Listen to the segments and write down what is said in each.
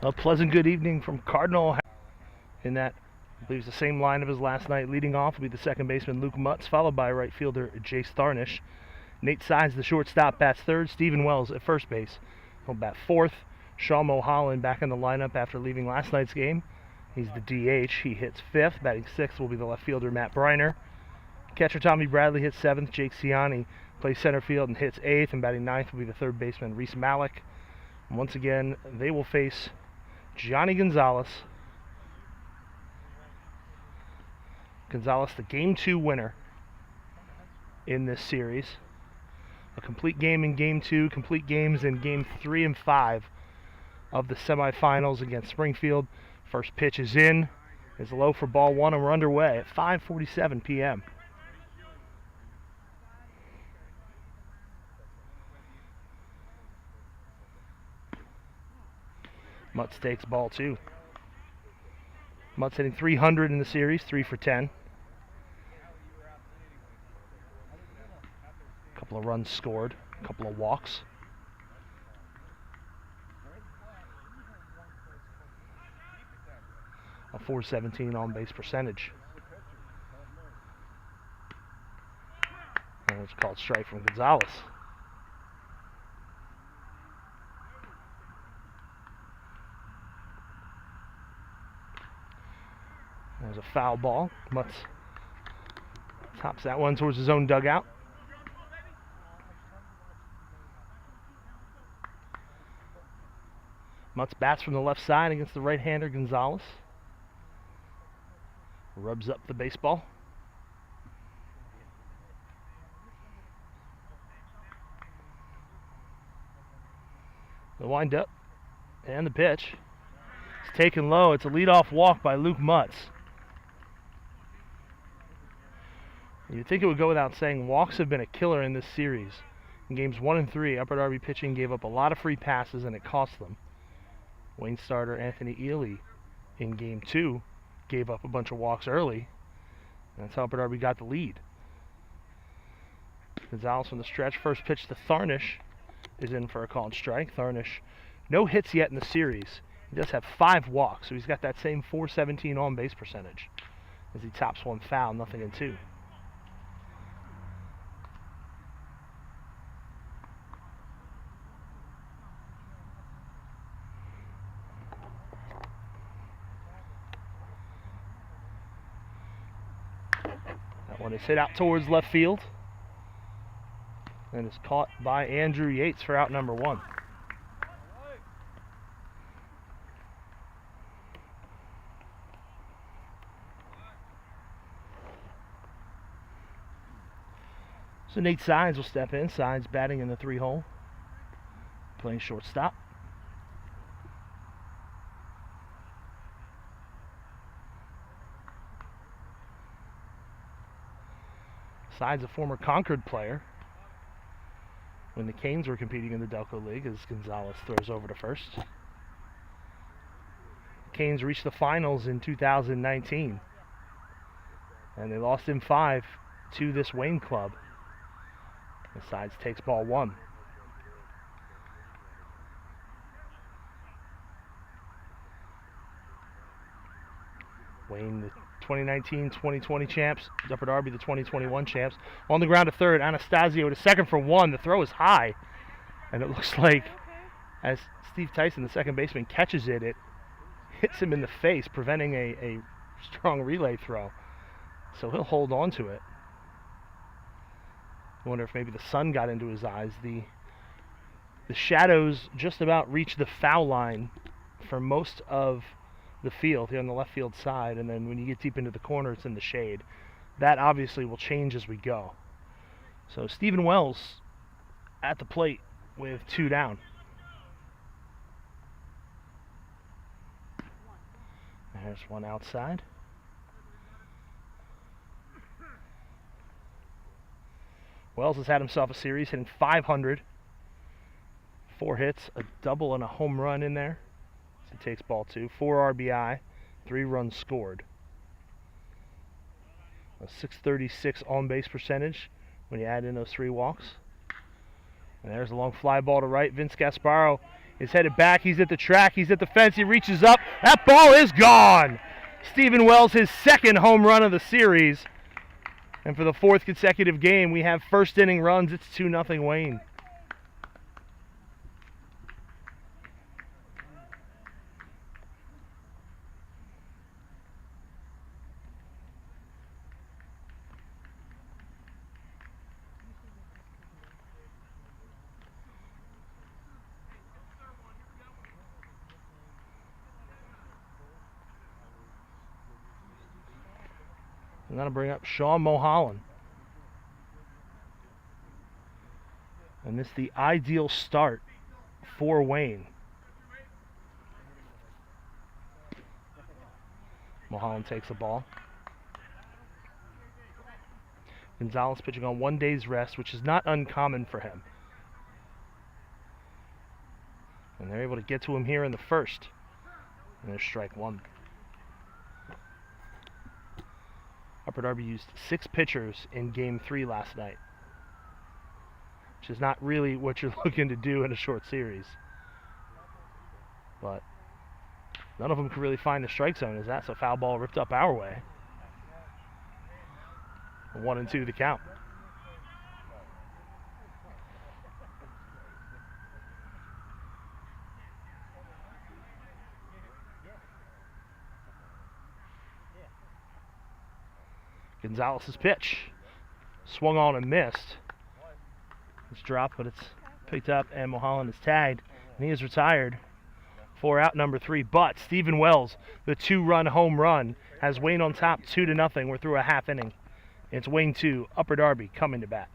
A pleasant good evening from Cardinal. In that, I believe it's the same line of his last night. Leading off will be the second baseman Luke Mutz, followed by right fielder Jace Tharnish. Nate Sides, the shortstop, bats third. Stephen Wells at first base. He'll bat fourth. Shaw Mulholland back in the lineup after leaving last night's game. He's the DH. He hits fifth. Batting sixth will be the left fielder Matt Briner. Catcher Tommy Bradley hits seventh. Jake Ciani plays center field and hits eighth. And batting ninth will be the third baseman Reese Malik. And once again, they will face Johnny Gonzalez. Gonzalez, the Game 2 winner in this series. A complete game in Game 2, complete games in Game 3 and 5 of the semifinals against Springfield. First pitch is in, is low for ball one, and we're underway at 5:47 p.m. Mutz takes ball two. Mutz hitting 300 in the series, 3 for 10. A couple of runs scored, a couple of walks. A .417 on-base percentage. And it's called strike from Gonzalez. There's a foul ball. Mutz tops that one towards his own dugout. Mutz bats from the left side against the right-hander Gonzalez. Rubs up the baseball. The wind-up and the pitch. It's taken low. It's a leadoff walk by Luke Mutz. You'd think it would go without saying, walks have been a killer in this series. In games 1 and 3, Upper Darby pitching gave up a lot of free passes and it cost them. Wayne starter Anthony Ely in game 2 gave up a bunch of walks early. And that's how Upper Darby got the lead. Gonzalez from the stretch. First pitch to Tharnish is in for a called strike. Tharnish, no hits yet in the series. He does have 5 walks, so he's got that same .417 on-base percentage as he tops one foul, nothing in 2. One is hit out towards left field and is caught by Andrew Yates for out number 1. So Nate Sides will step in. Sides batting in the 3-hole, playing shortstop. Sides a former Concord player when the Canes were competing in the Delco League, as Gonzalez throws over to first. Canes reached the finals in 2019, and they lost in 5 to this Wayne club. And Sides takes ball 1. Wayne, the 2019-2020 champs. Upper Darby, the 2021 champs. On the ground to third, Anastasio to second for 1. The throw is high, and it looks like as Steve Tyson, the second baseman, catches it, it hits him in the face, preventing a strong relay throw. So he'll hold on to it. I wonder if maybe the sun got into his eyes. The shadows just about reach the foul line for most of the field here on the left field side, and then when you get deep into the corner, it's in the shade. That obviously will change as we go. So Stephen Wells at the plate with 2 down. There's one outside. Wells has had himself a series, hitting 500. 4 hits, a double and a home run in there. So he takes ball 2. 4 RBI, 3 runs scored. A .636 on-base percentage when you add in those 3 walks. And there's a long fly ball to right. Vince Gasparo is headed back. He's at the track. He's at the fence. He reaches up. That ball is gone. Stephen Wells, his second home run of the series. And for the fourth consecutive game, we have first inning runs. It's 2-0 Wayne. I'm going to bring up Sean Mulholland. And this is the ideal start for Wayne. Mulholland takes the ball. Gonzalez pitching on 1 day's rest, which is not uncommon for him. And they're able to get to him here in the first. And there's strike one. Upper Darby used 6 pitchers in Game 3 last night, which is not really what you're looking to do in a short series. But none of them could really find the strike zone, as that's a foul ball ripped up our way. 1-2 the count. Gonzalez's pitch. Swung on and missed. It's dropped, but it's picked up, and Mulholland is tagged, and he is retired for out number 3. But Stephen Wells, the 2-run home run, has Wayne on top 2-0. We're through a half inning. It's Wayne 2, Upper Darby coming to bat.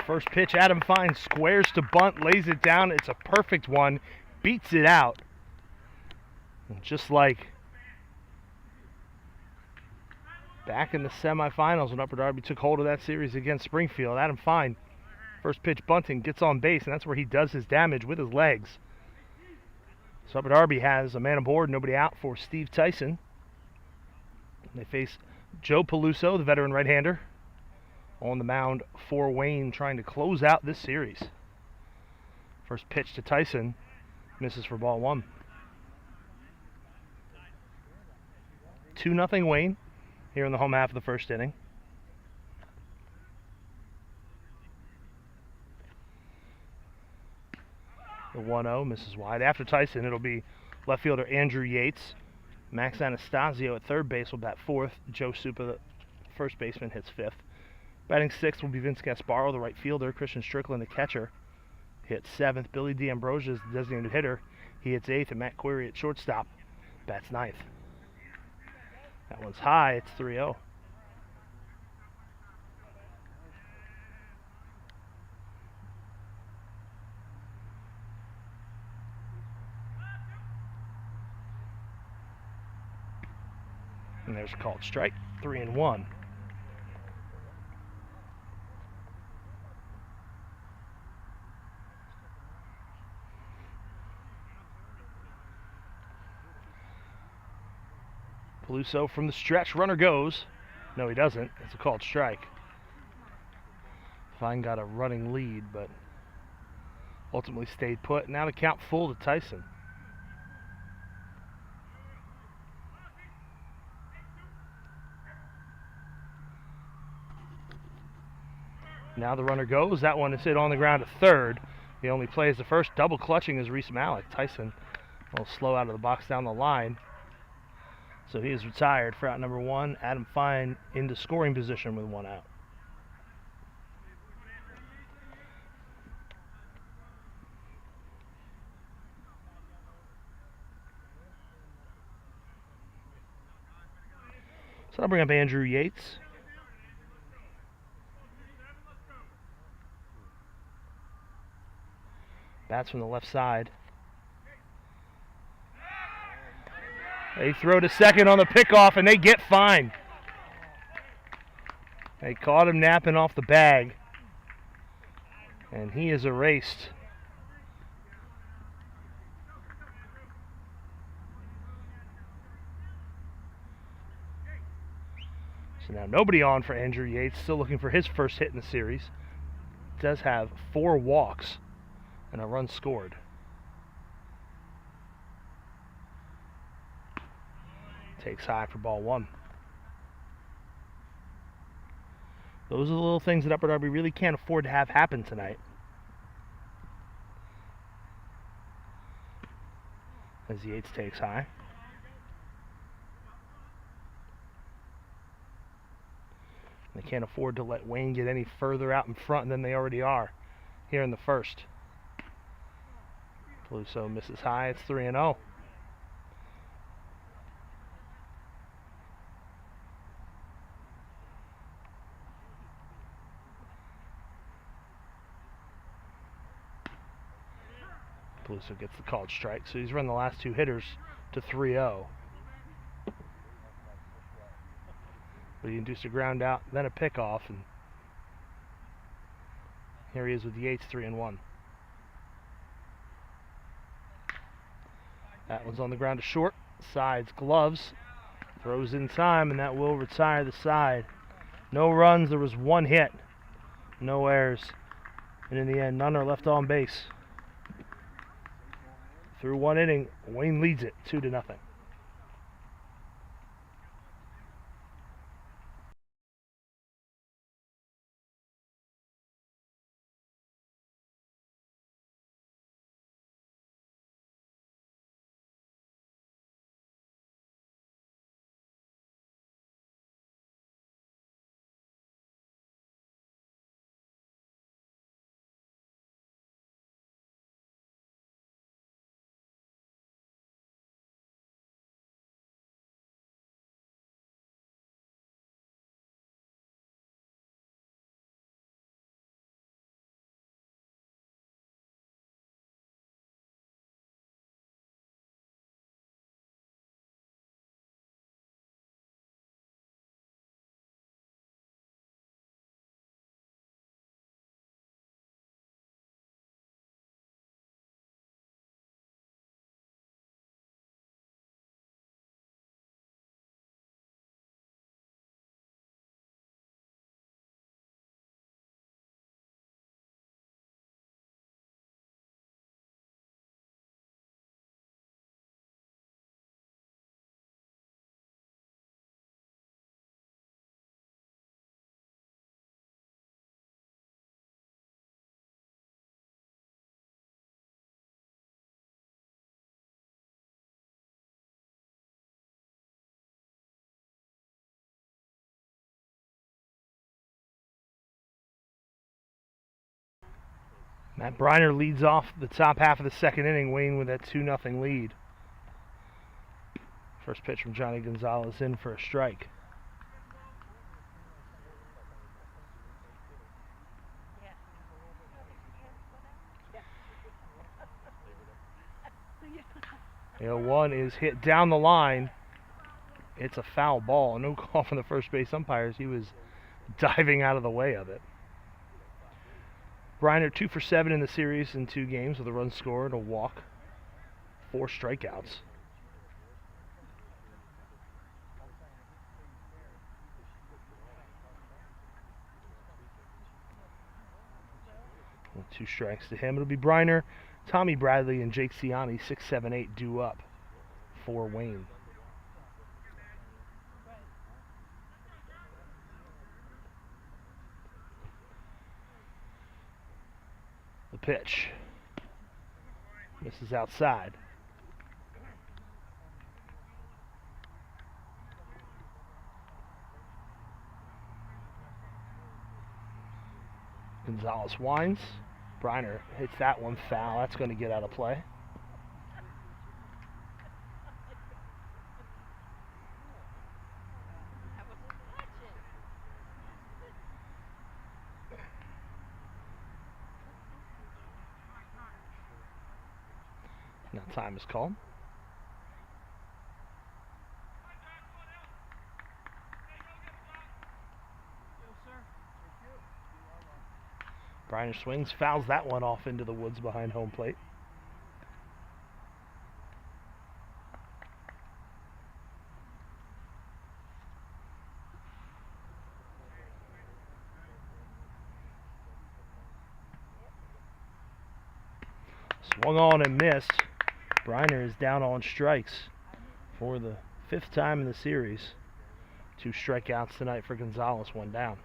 First pitch, Adam Fine squares to bunt, lays it down. It's a perfect one, beats it out. And just like back in the semifinals when Upper Darby took hold of that series against Springfield, Adam Fine, first pitch bunting, gets on base, and that's where he does his damage with his legs. So Upper Darby has a man aboard, nobody out for Steve Tyson. They face Joe Peluso, the veteran right-hander, on the mound for Wayne, trying to close out this series. First pitch to Tyson, misses for ball 1. 2-0 Wayne here in the home half of the first inning. The 1-0 misses wide. After Tyson, it'll be left fielder Andrew Yates. Max Anastasio at third base will bat fourth. Joe Supa, the first baseman, hits fifth. Batting sixth will be Vince Gasparo, the right fielder. Christian Strickland, the catcher, hits seventh. Billy D'Ambrosio is the designated hitter. He hits eighth, and Matt Query at shortstop bats ninth. That one's high. It's 3-0. And there's a called strike. 3-1. Peluso from the stretch. Runner goes. No, he doesn't. It's a called strike. Fine got a running lead, but ultimately stayed put. Now to count full to Tyson. Now the runner goes. That one is hit on the ground at third. He only plays the first. Double clutching is Reese Malik. Tyson will slow out of the box down the line. So he is retired for out number one. Adam Fine into scoring position with one out. So I'll bring up Andrew Yates. Bats from the left side. They throw to second on the pickoff, and they get Fine. They caught him napping off the bag, and he is erased. So now nobody on for Andrew Yates, still looking for his first hit in the series. Does have 4 walks and a run scored. Takes high for ball one. Those are the little things that Upper Darby really can't afford to have happen tonight. As Yates takes high. They can't afford to let Wayne get any further out in front than they already are here in the first. Peluso misses high. It's 3-0. Peluso gets the called strike, so he's run the last 2 hitters to 3-0. But he induced a ground out, then a pickoff, and here he is with Yates, 3-1. That one's on the ground to short. Sides, gloves. Throws in time, and that will retire the side. No runs. There was 1 hit. No errors. And in the end, none are left on base. Through 1 inning, Wayne leads it 2-0. Matt Briner leads off the top half of the second inning, Wayne with that 2-0 lead. First pitch from Johnny Gonzalez in for a strike. The 0-1 is hit down the line. It's a foul ball. No call from the first base umpires. He was diving out of the way of it. Briner 2 for 7 in the series in 2 games with a run scored, a walk, 4 strikeouts. With 2 strikes to him. It'll be Briner, Tommy Bradley, and Jake Ciani, 6, 7, 8 due up for Wayne. The pitch. Misses outside. Gonzalez winds. Briner hits that one foul. That's going to get out of play. Now time is called. Briner swings, fouls that one off into the woods behind home plate. Swung on and missed. Briner is down on strikes for the 5th time in the series. 2 strikeouts tonight for Gonzalez, 1 down.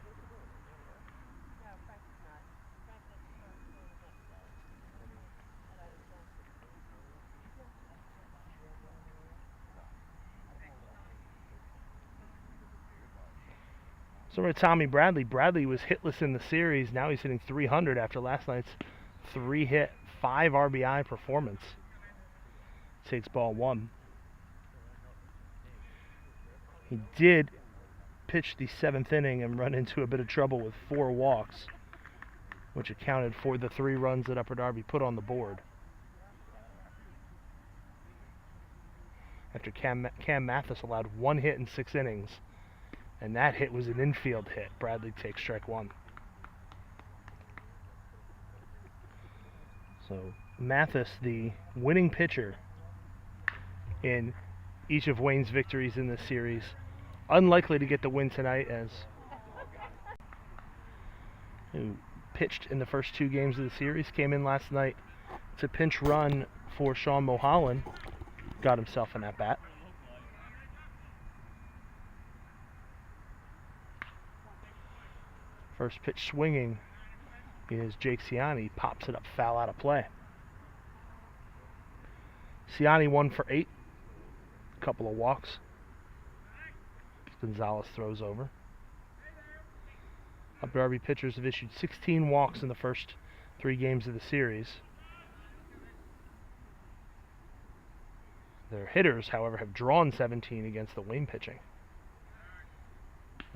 So we're Tommy Bradley. Bradley was hitless in the series. Now he's hitting .300 after last night's 3-hit, 5 RBI performance. Takes ball 1. He did pitch the 7th inning and run into a bit of trouble with 4 walks, which accounted for the 3 runs that Upper Darby put on the board. After Cam Mathis allowed 1 hit in 6 innings, and that hit was an infield hit. Bradley takes strike 1. So Mathis, the winning pitcher in each of Wayne's victories in this series, unlikely to get the win tonight, as who pitched in the first 2 games of the series, came in last night to pinch run for Sean Mulholland, got himself an at-bat. First pitch swinging is Jake Ciani. Pops it up foul out of play. Ciani 1 for 8. Couple of walks. Gonzalez throws over. Upper Darby pitchers have issued 16 walks in the first 3 games of the series. Their hitters, however, have drawn 17 against the Wayne pitching.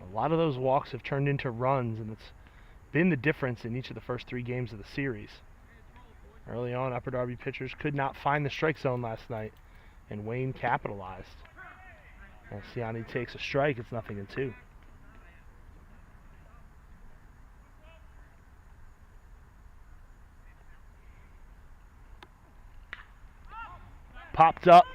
A lot of those walks have turned into runs, and it's been the difference in each of the first 3 games of the series. Early on, Upper Darby pitchers could not find the strike zone last night, and Wayne capitalized. As Ciani takes a strike, it's 0-2. Popped up,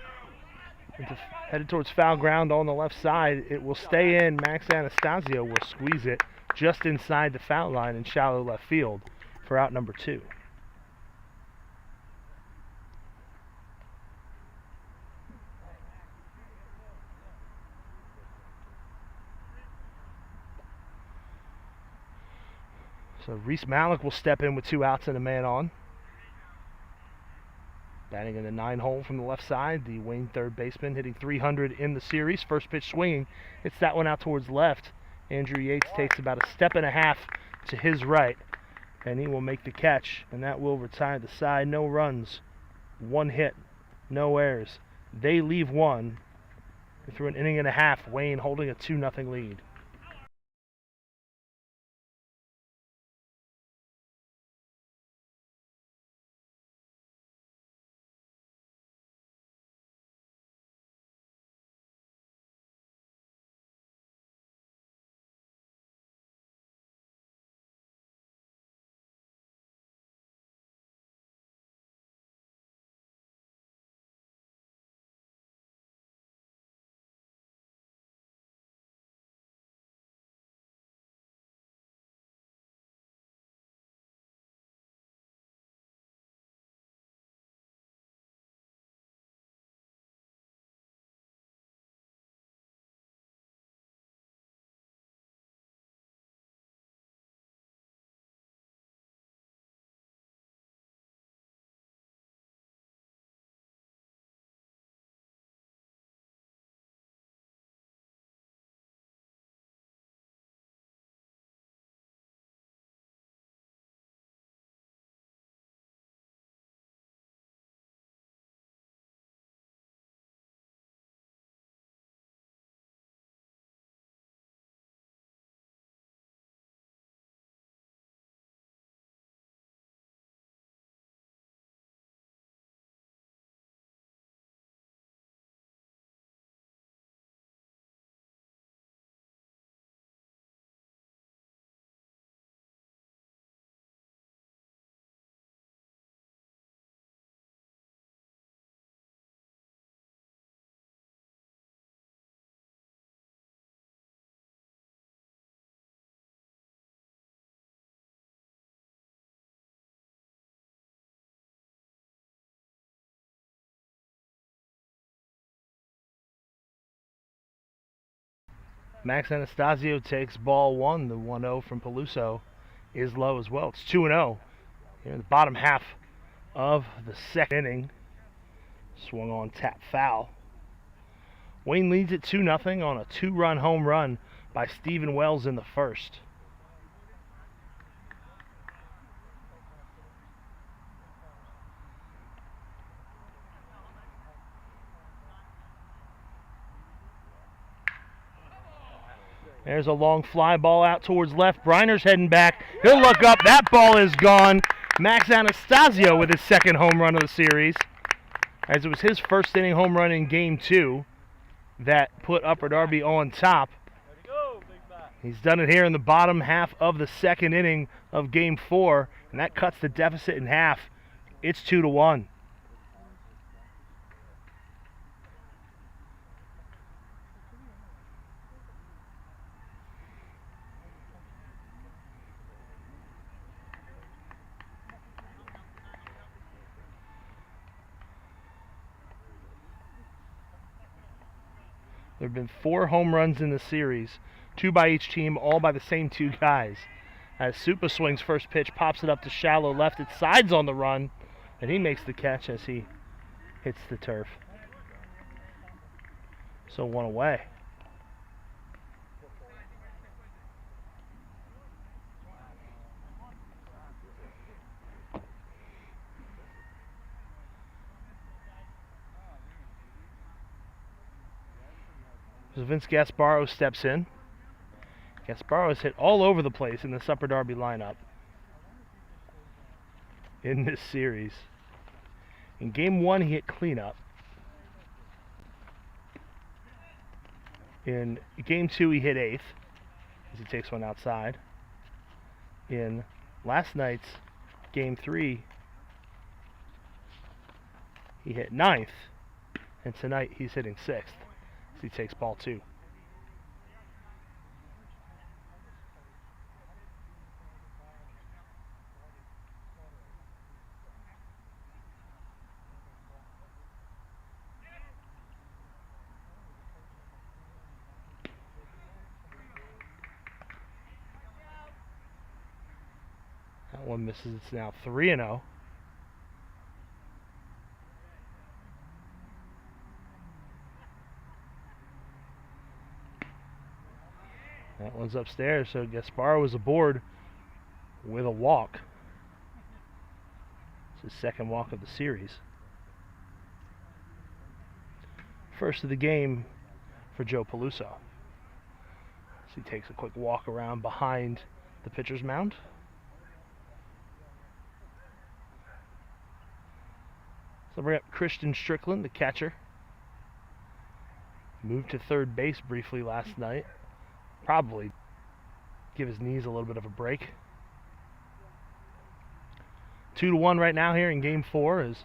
headed towards foul ground on the left side. It will stay in. Max Anastasio will squeeze it just inside the foul line in shallow left field for out number 2. So Reese Malik will step in with 2 outs and a man on. Batting in the 9 hole from the left side, the Wayne third baseman hitting .300 in the series. First pitch swinging. It's that one out towards left. Andrew Yates takes about a step and a half to his right And he will make the catch, and that will retire the side. No runs, 1 hit, no errors. They leave 1 through an inning and a half. Wayne holding a 2-0 lead. Max Anastasio takes ball 1. The 1-0 from Peluso is low as well. It's 2-0 here in the bottom half of the second inning. Swung on, tap foul. Wayne leads it 2-0 on a 2-run home run by Stephen Wells in the first. There's a long fly ball out towards left. Briner's heading back. He'll look up. That ball is gone. Max Anastasio with his second home run of the series, as it was his first inning home run in Game 2 that put Upper Darby on top. He's done it here in the bottom half of the second inning of Game 4, and that cuts the deficit in half. It's 2-1. There have been 4 home runs in the series, 2 by each team, all by the same 2 guys. As Supa swings first pitch, pops it up to shallow left. It sides on the run, and he makes the catch as he hits the turf. So 1 away. So Vince Gasparo steps in. Gasparo has hit all over the place in this Upper Darby lineup in this series. In Game 1, he hit cleanup. In Game 2, he hit 8th as he takes one outside. In last night's Game 3, he hit 9th. And tonight, he's hitting 6th. He takes ball 2. That one misses. It's now 3-0. That one's upstairs, so Gasparo was aboard with a walk. It's his second walk of the series. First of the game for Joe Peluso. So he takes a quick walk around behind the pitcher's mound. So bring up Christian Strickland, the catcher. Moved to third base briefly last night. Probably give his knees a little bit of a break. 2-1 right now here in Game 4 as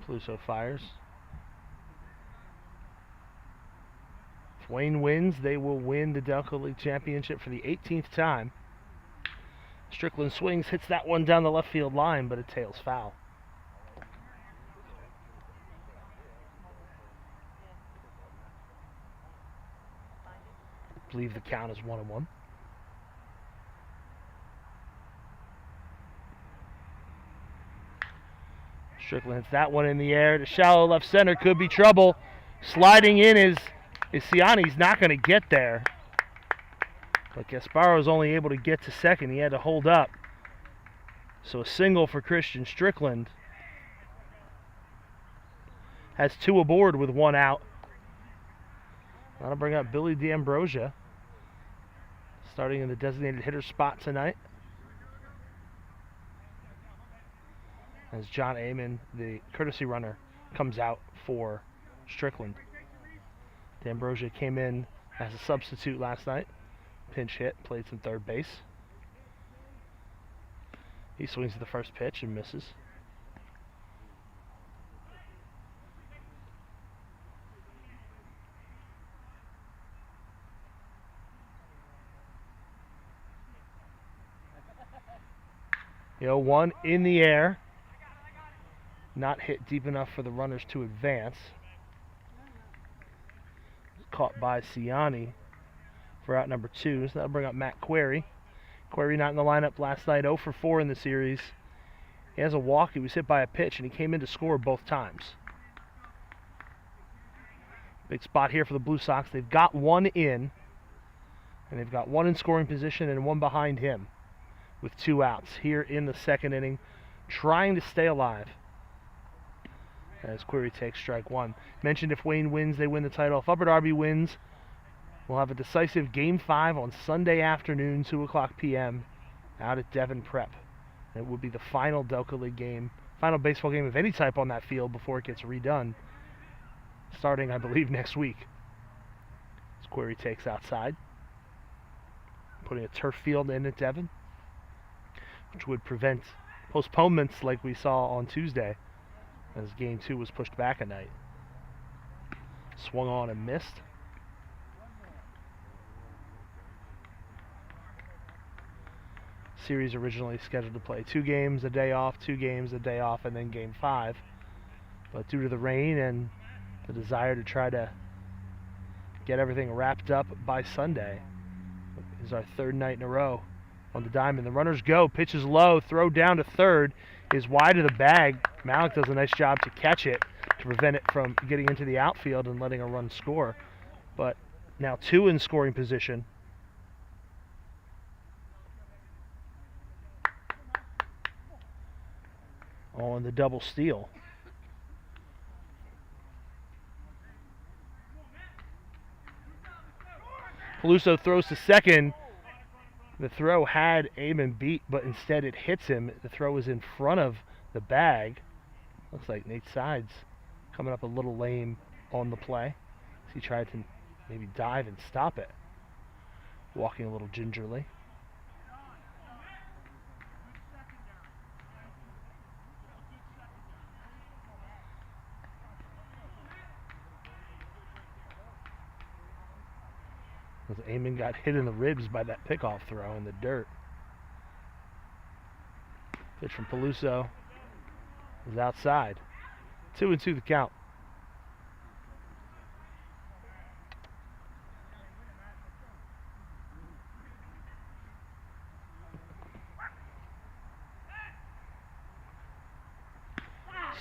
Peluso fires. If Wayne wins, they will win the Delco League Championship for the 18th time. Strickland swings, hits that one down the left field line, but it tails foul. I believe the count is 1-1. Strickland hits that one in the air to shallow left center. Could be trouble. Sliding in is Ciani. He's not going to get there. But Gasparo is only able to get to second. He had to hold up. So a single for Christian Strickland. Has two aboard with one out. That'll bring up Billy D'Ambrosia, starting in the designated hitter spot tonight, as John Amon, the courtesy runner, comes out for Strickland. D'Ambrosia came in as a substitute last night. Pinch hit, played some third base. He swings at the first pitch and misses. One in the air. Not hit deep enough for the runners to advance. Caught by Ciani for out number 2. So that'll bring up Matt Query. Query not in the lineup last night, 0 for 4 in the series. He has a walk. He was hit by a pitch, and he came in to score both times. Big spot here for the Blue Sox. They've got one in, and they've got one in scoring position and one behind him with 2 outs here in the second inning, trying to stay alive as Query takes strike 1. Mentioned if Wayne wins, they win the title. If Upper Darby wins, we'll have a decisive Game 5 on Sunday afternoon, 2 o'clock p.m. out at Devon Prep. It will be the final Delco League game, final baseball game of any type on that field before it gets redone, starting, I believe, next week. As Query takes outside, putting a turf field in at Devon, which would prevent postponements like we saw on Tuesday as Game 2 was pushed back a night. Swung on and missed. Series originally scheduled to play 2 games, a day off, 2 games, a day off, and then Game 5. But due to the rain and the desire to try to get everything wrapped up by Sunday, this is our 3rd night in a row on the diamond. The runners go, pitches low, throw down to third, is wide of the bag. Malik does a nice job to catch it to prevent it from getting into the outfield and letting a run score. But now 2 in scoring position. On the double steal. Peluso throws to second. The throw had Amon beat, but instead it hits him. The throw is in front of the bag. Looks like Nate Sides coming up a little lame on the play. He tried to maybe dive and stop it. Walking a little gingerly. As Amon got hit in the ribs by that pickoff throw in the dirt. Pitch from Peluso is outside. 2-2 the count.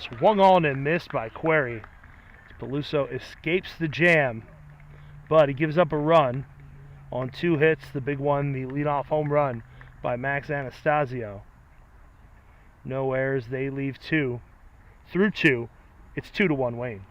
Swung on and missed by Query. Peluso escapes the jam, but he gives up a run on 2 hits. The big one, the leadoff home run by Max Anastasio. No errors. They leave 2. Through 2, it's 2-1 Wayne.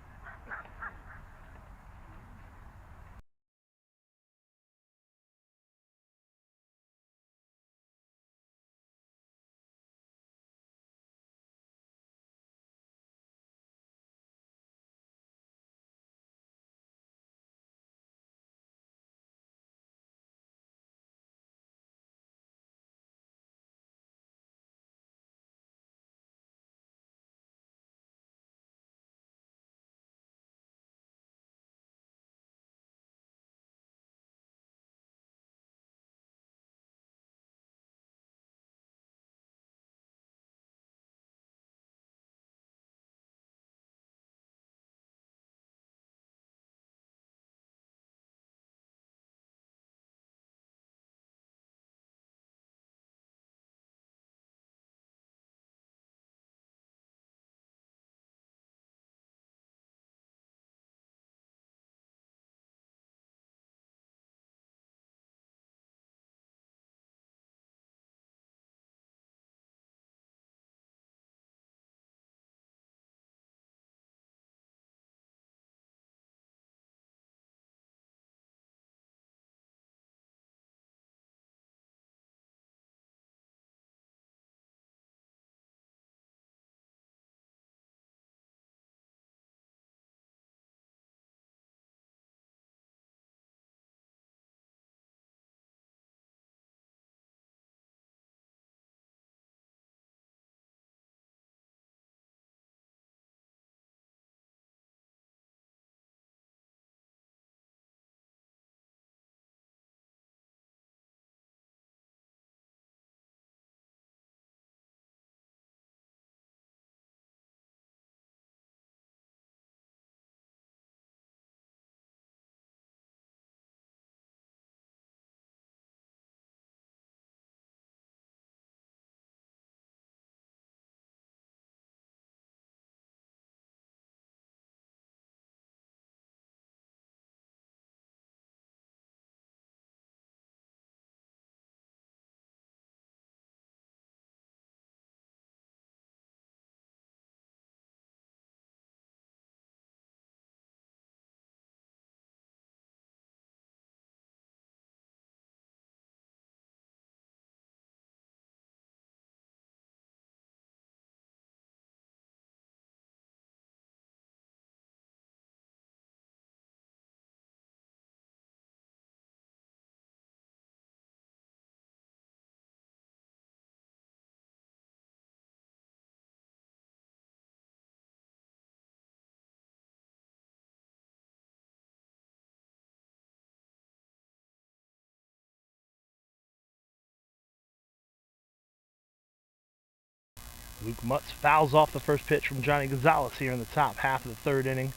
Luke Mutz fouls off the first pitch from Johnny Gonzalez here in the top half of the third inning.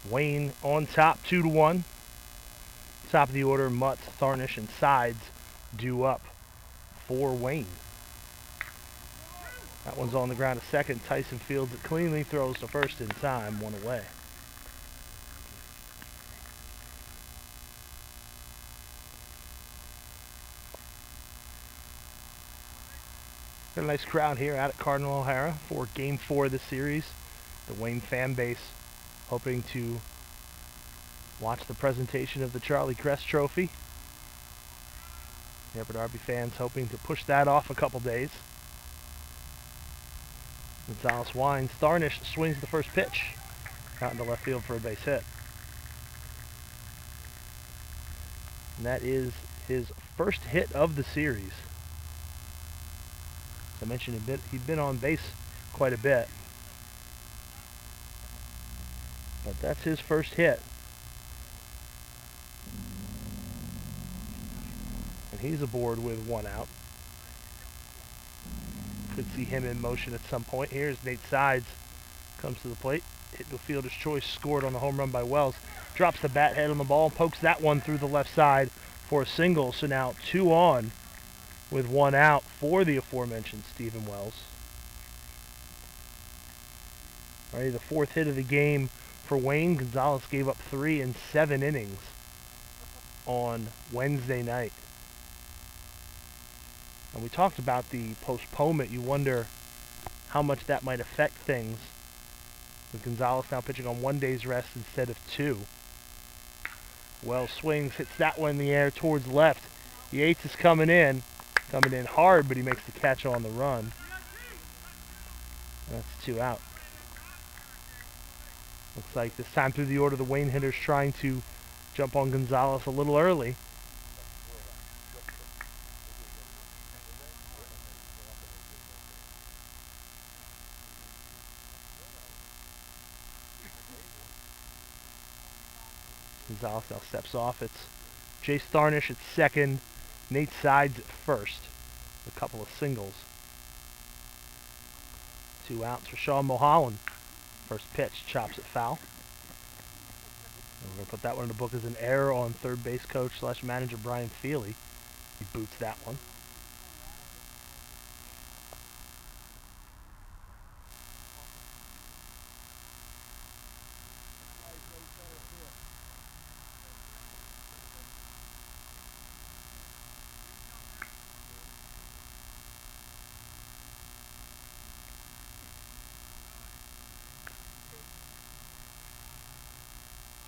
Wayne on top, 2-1. Top of the order, Mutz, Tharnish, and Sides due up for Wayne. That one's on the ground at second. Tyson fields it cleanly, throws to first in time, 1 away. Got a nice crowd here out at Cardinal O'Hara for Game 4 of the series. The Wayne fan base hoping to watch the presentation of the Charlie Crest Trophy. The Upper Darby fans hoping to push that off a couple days. Gonzalez winds. Tharnish swings the first pitch out into left field for a base hit. And that is his first hit of the series. As I mentioned, he'd been on base quite a bit. But that's his first hit. And he's aboard with 1 out. Could see him in motion at some point. Here's Nate Sides. Comes to the plate. Hit to a fielder's choice. Scored on the home run by Wells. Drops the bat head on the ball. Pokes that one through the left side for a single. So now 2 on with 1 out for the aforementioned Stephen Wells. Alrighty, the 4th hit of the game for Wayne. Gonzalez gave up 3 in 7 innings on Wednesday night. And we talked about the postponement. You wonder how much that might affect things. With Gonzalez now pitching on 1 day's rest instead of 2. Wells swings, hits that one in the air towards left. Yates is coming in hard, but he makes the catch on the run. That's 2 out. Looks like this time through the order, the Wayne hitter's trying to jump on Gonzalez a little early. Gonzalez now steps off. It's Jay Starnish at second, Nate Sides at first. A couple of singles. 2 outs for Sean Mulholland. First pitch, chops it foul. And we're going to put that one in the book as an error on third base coach / manager Brian Feely. He boots that one.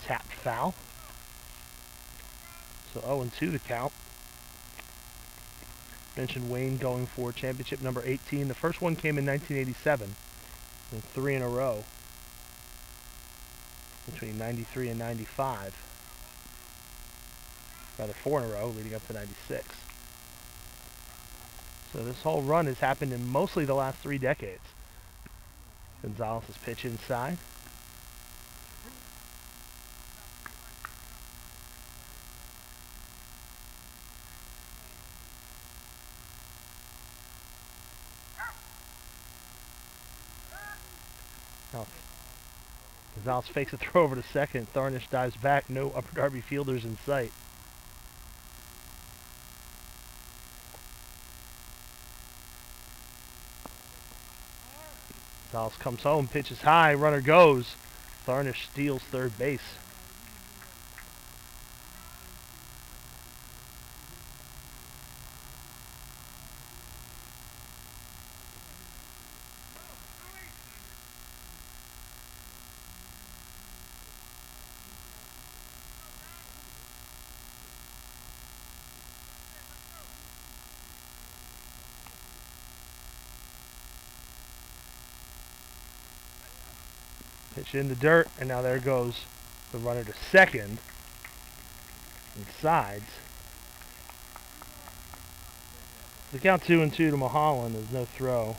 Tapped foul. So 0-2 the count. Mentioned Wayne going for championship number 18. The first one came in 1987. And 3 in a row. Between 93 and 95. Rather 4 in a row leading up to 96. So this whole run has happened in mostly the last 3 decades. Gonzalez's pitch inside. Now, Gonzalez fakes a throw over to second. Tharnish dives back. No upper Darby fielders in sight. Gonzalez comes home, pitches high, runner goes. Tharnish steals third base. Pitch in the dirt, and now there goes the runner to second. And Sides. The count 2-2 to Mulholland. There's no throw.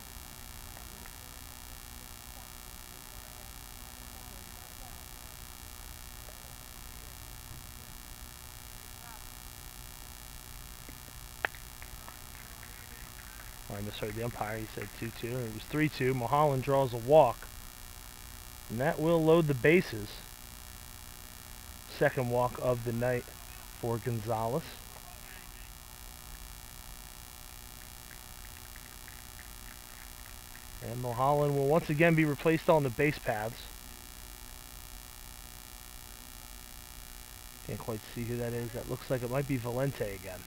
I misheard the umpire. He said 2-2, and it was 3-2. Mulholland draws a walk. And that will load the bases. Second walk of the night for Gonzalez. And Mulholland will once again be replaced on the base paths. Can't quite see who that is. That looks like it might be Valente again.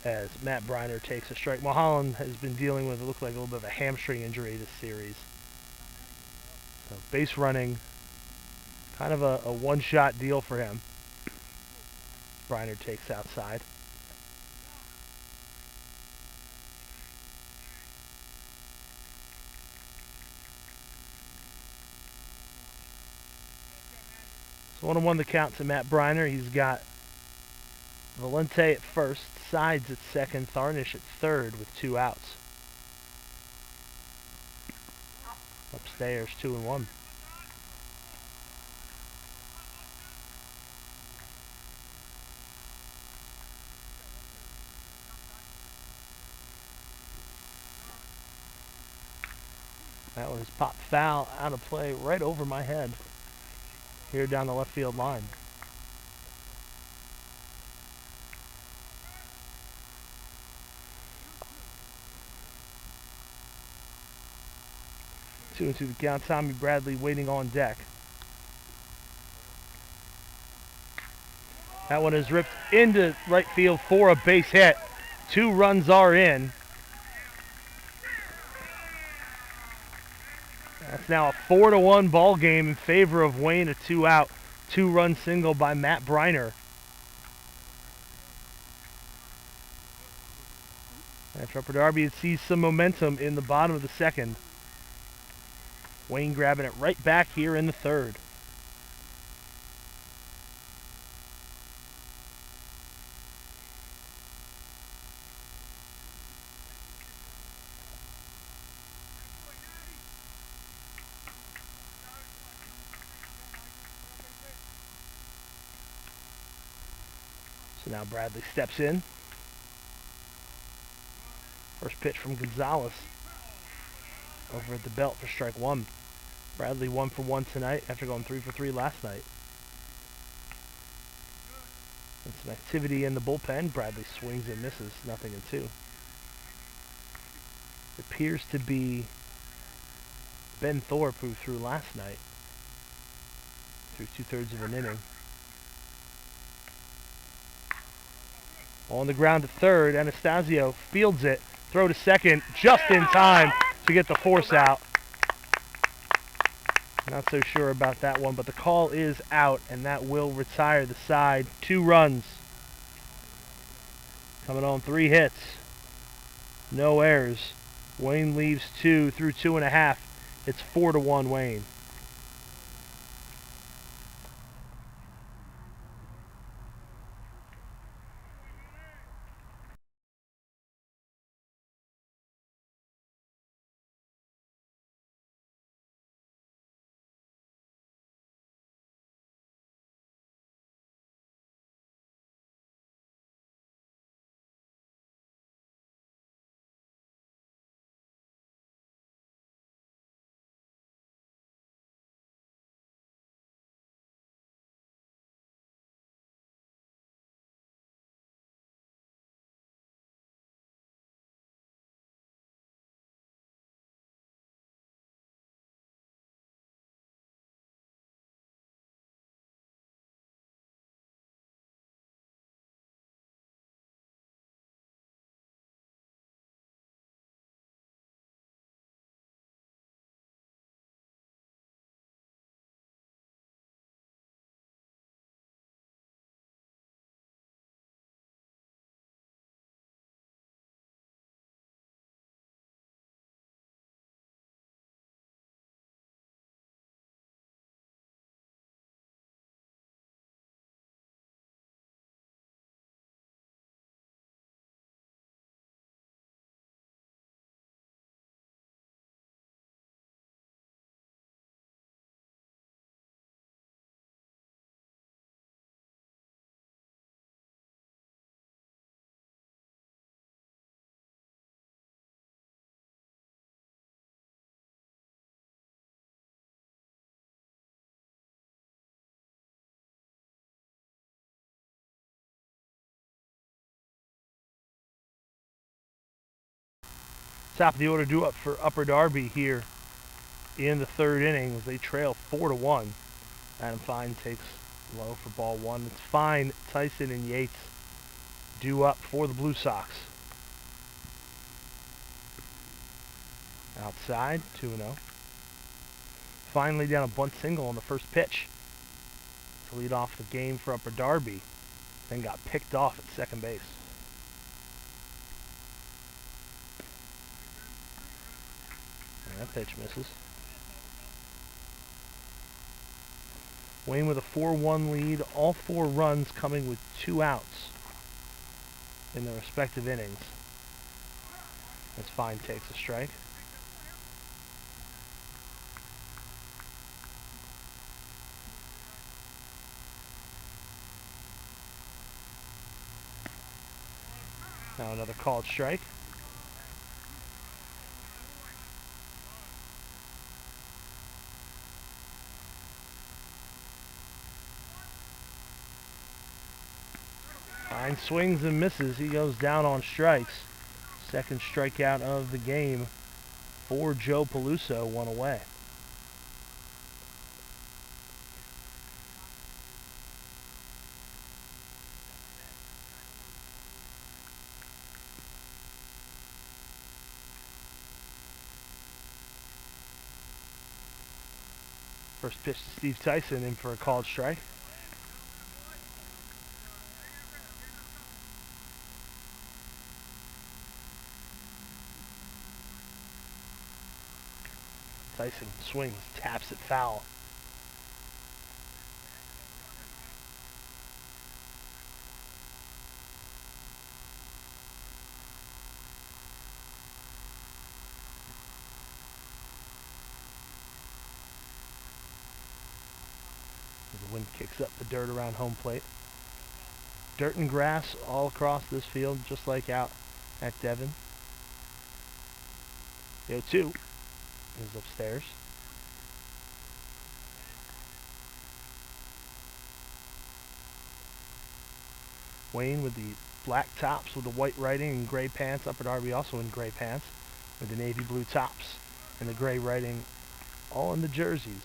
As Matt Briner takes a strike. Mulholland has been dealing with, it looked like a little bit of a hamstring injury this series. So base running, kind of a one-shot deal for him. Briner takes outside. So 1-1 the count to Matt Briner. He's got Valente at first, Sides at second, Tharnish at third with 2 outs. Upstairs, 2-1. That one is popped foul, out of play, right over my head. Here down the left field line. Two into the count. Tommy Bradley waiting on deck. That one is ripped into right field for a base hit. 2 runs are in. That's now a 4-1 ball game in favor of Wayne. A 2-out, 2-run single by Matt Briner. After Upper Darby had seized some momentum in the bottom of the second. Wayne grabbing it right back here in the third. So now Bradley steps in. First pitch from Gonzalez over at the belt for strike 1. Bradley 1 for 1 tonight after going 3 for 3 last night. And some activity in the bullpen. Bradley swings and misses, 0-2. It appears to be Ben Thorpe who threw last night through 2/3 of an inning. On the ground to third, Anastasio fields it. Throw to second just in time to get the force out. Not so sure about that one, but the call is out, and that will retire the side. 2 runs. Coming on 3 hits. No errors. Wayne leaves 2 through 2.5. It's 4-1 Wayne. Top of the order due up for Upper Darby here in the third inning as they trail 4-1. Adam Fine takes low for ball 1. It's Fine, Tyson, and Yates due up for the Blue Sox. Outside, 2-0. Finally down a bunt single on the first pitch to lead off the game for Upper Darby. Then got picked off at second base. And that pitch misses. Wayne with a 4-1 lead. All 4 runs coming with 2 outs in their respective innings. As Fine takes a strike. Now another called strike. Fine swings and misses. He goes down on strikes. Second strikeout of the game for Joe Peluso, 1 away. First pitch to Steve Tyson, in for a called strike. Tyson swings, taps it foul. The wind kicks up the dirt around home plate. Dirt and grass all across this field, just like out at Devon. The 0-2 is upstairs. Wayne with the black tops with the white writing and gray pants. Upper Darby also in gray pants with the navy blue tops and the gray writing, all in the jerseys.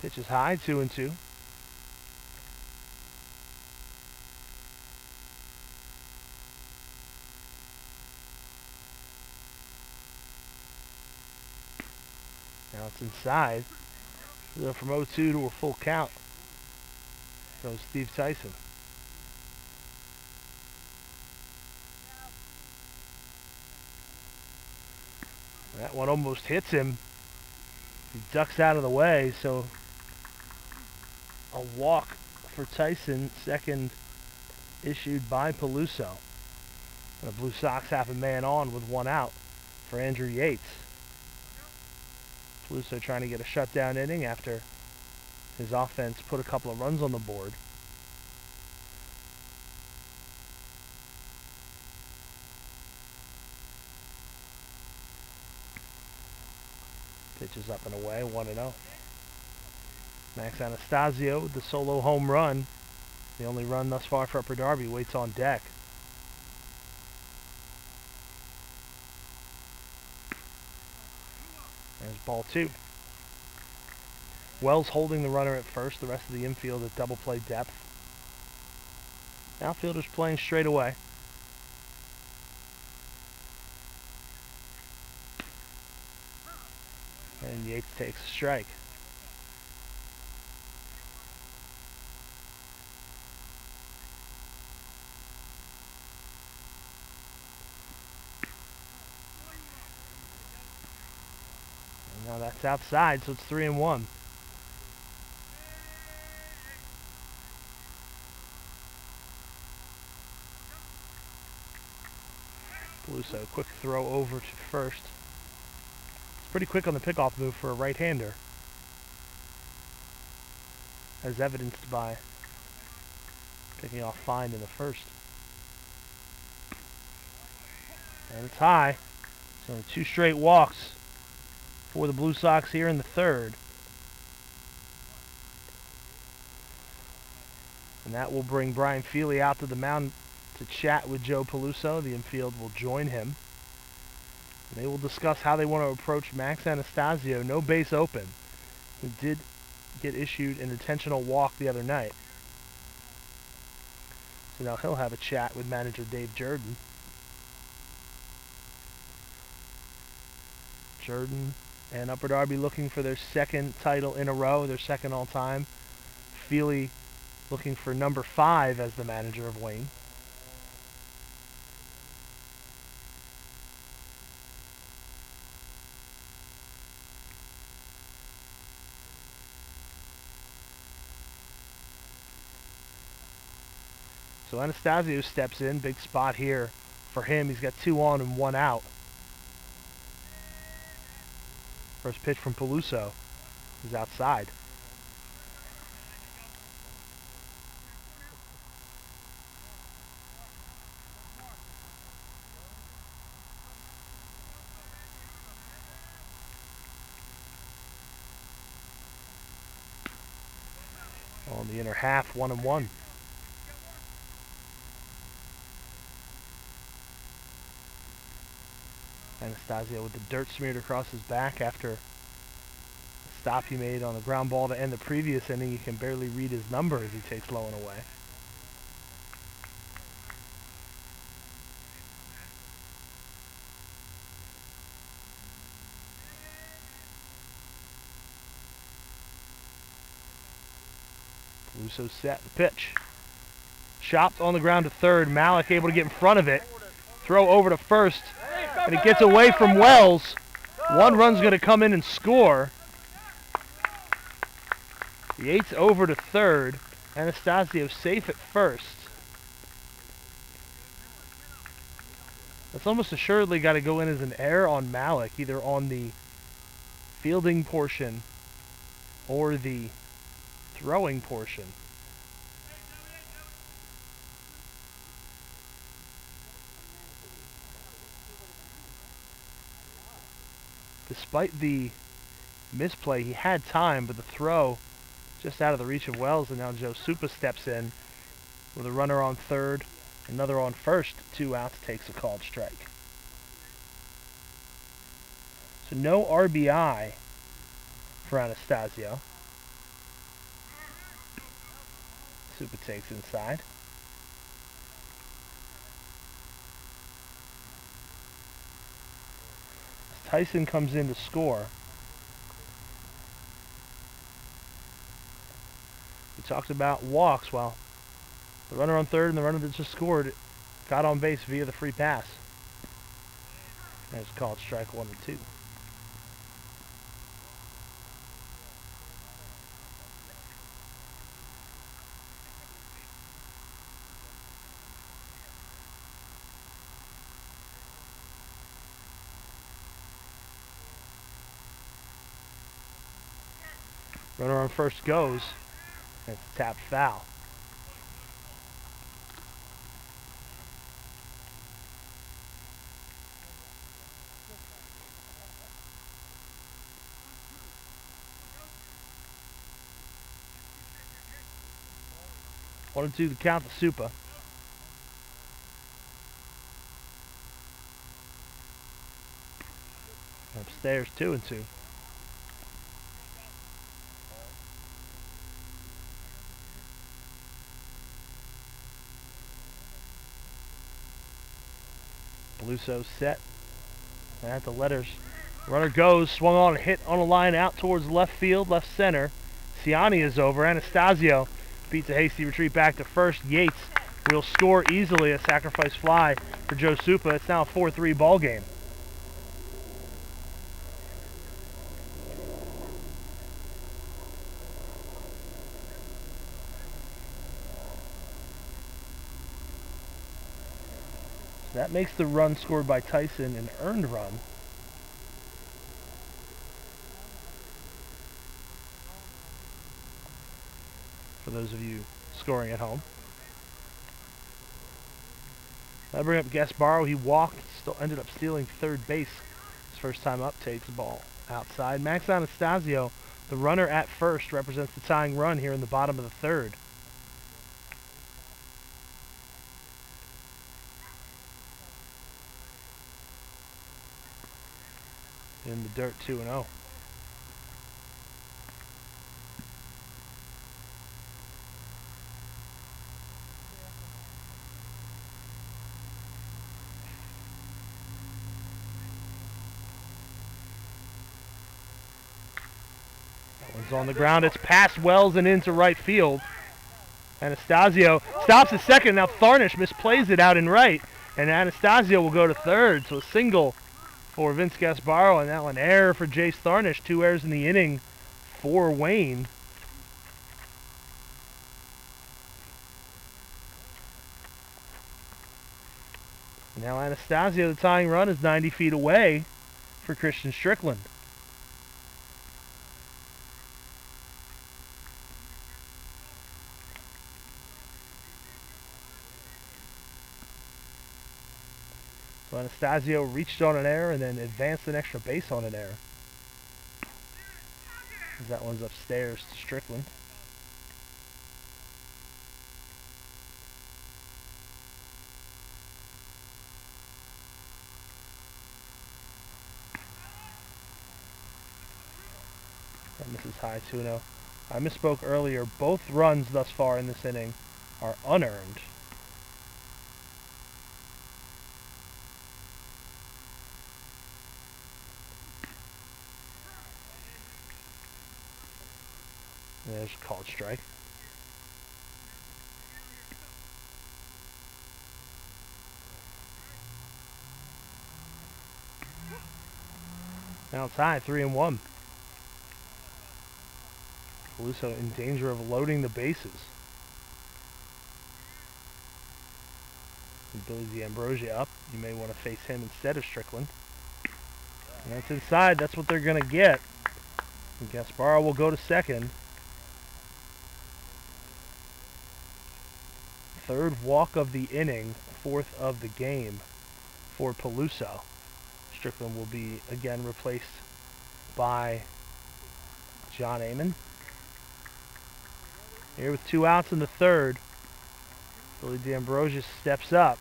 Pitch is high, 2-2. Now it's inside. So from 0-2 to a full count goes Steve Tyson. That one almost hits him. He ducks out of the way, so a walk for Tyson, second issued by Peluso. And the Blue Sox have a man on with one out for Andrew Yates. Peluso trying to get a shutdown inning after his offense put a couple of runs on the board. Pitch is up and away, 1-0. Max Anastasio with the solo home run. The only run thus far for Upper Darby, waits on deck. There's ball 2. Wells holding the runner at first, the rest of the infield at double play depth. Outfielders playing straight away. And Yates takes a strike. And now that's outside, so it's 3-1. Peluso, quick throw over to first. Pretty quick on the pickoff move for a right-hander, as evidenced by picking off fine in the first. And it's high, so 2 straight walks for the Blue Sox here in the third. And that will bring Brian Feely out to the mound to chat with Joe Peluso. The infield will join him. They will discuss how they want to approach Max Anastasio. No base open. He did get issued an intentional walk the other night. So now he'll have a chat with manager Dave Jordan. Jordan and Upper Darby looking for their second title in a row, their second all-time. Feely looking for number 5 as the manager of Wayne. So Anastasio steps in, big spot here for him. He's got 2 on and 1 out. First pitch from Peluso is outside. On the inner half, 1-1. Anastasio with the dirt smeared across his back after the stop he made on the ground ball to end the previous inning. You can barely read his number as he takes low and away. Luso set the pitch. Chopped on the ground to third. Malik able to get in front of it. Throw over to first. And it gets away from Wells. One run's going to come in and score. Yates over to third. Anastasio safe at first. That's almost assuredly got to go in as an error on Malik, either on the fielding portion or the throwing portion. Despite the misplay, he had time, but the throw just out of the reach of Wells, and now Joe Supa steps in with a runner on third, another on first, 2 outs, takes a called strike. So no RBI for Anastasio. Supa takes inside. As Tyson comes in to score. We talked about walks. Well, the runner on third and the runner that just scored got on base via the free pass. And it's called strike 1 and 2. Runner on first goes. And it's tapped foul. One and 2 the count to Supa. Upstairs 2 and 2. Luso set. And at the letters. Runner goes, swung on and hit on a line out towards left field, left center. Ciani is over. Anastasio beats a hasty retreat back to first. Yates will score easily. A sacrifice fly for Joe Supa. It's now a 4-3 ball game. That makes the run scored by Tyson an earned run. For those of you scoring at home. I bring up Gasparo. He walked, still ended up stealing third base. His first time up, takes the ball outside. Max Anastasio, the runner at first, represents the tying run here in the bottom of the third. In the dirt, 2-0. That one's on the ground. It's past Wells and into right field. Anastasio stops at second. Now Tharnish misplays it out in right. And Anastasio will go to third. So a single for Vince Gasparo, and now an error for Jace Tharnish. 2 errors in the inning for Wayne. Now Anastasio, the tying run, is 90 feet away for Christian Strickland. So Anastasio reached on an error and then advanced an extra base on an error. That one's upstairs to Strickland. And this is high 2-0. I misspoke earlier. Both runs thus far in this inning are unearned. There's a called strike. Now tied 3-1. Peluso in danger of loading the bases. And Billy D'Ambrosia up. You may want to face him instead of Strickland. And that's inside. That's what they're going to get. And Gasparo will go to second. Third walk of the inning, fourth of the game for Peluso. Strickland will be again replaced by John Amon. Here with 2 outs in the third, Billy D'Ambrosia steps up.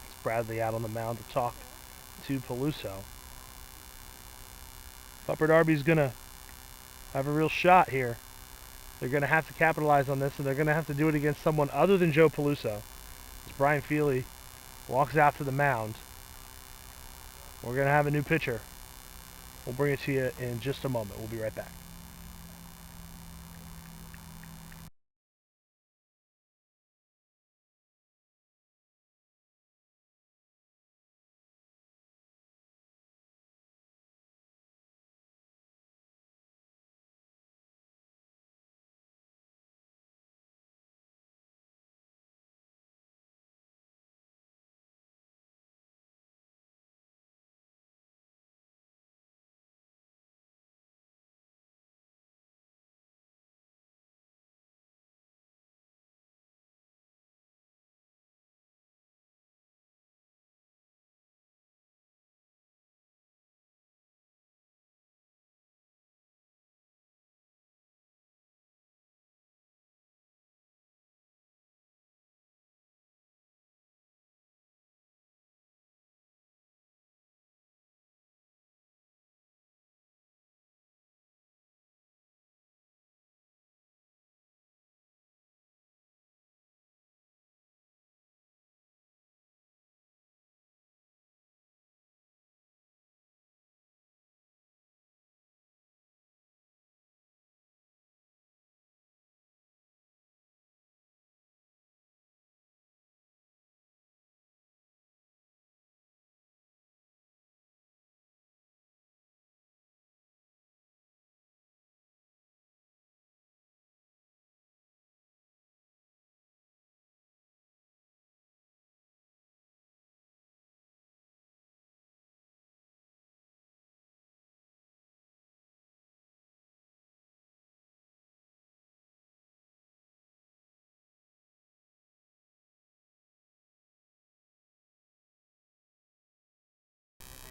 It's Bradley out on the mound to talk to Peluso. Upper Darby's going to have a real shot here. They're going to have to capitalize on this, and they're going to have to do it against someone other than Joe Peluso. As Brian Feely walks out to the mound. We're going to have a new pitcher. We'll bring it to you in just a moment. We'll be right back.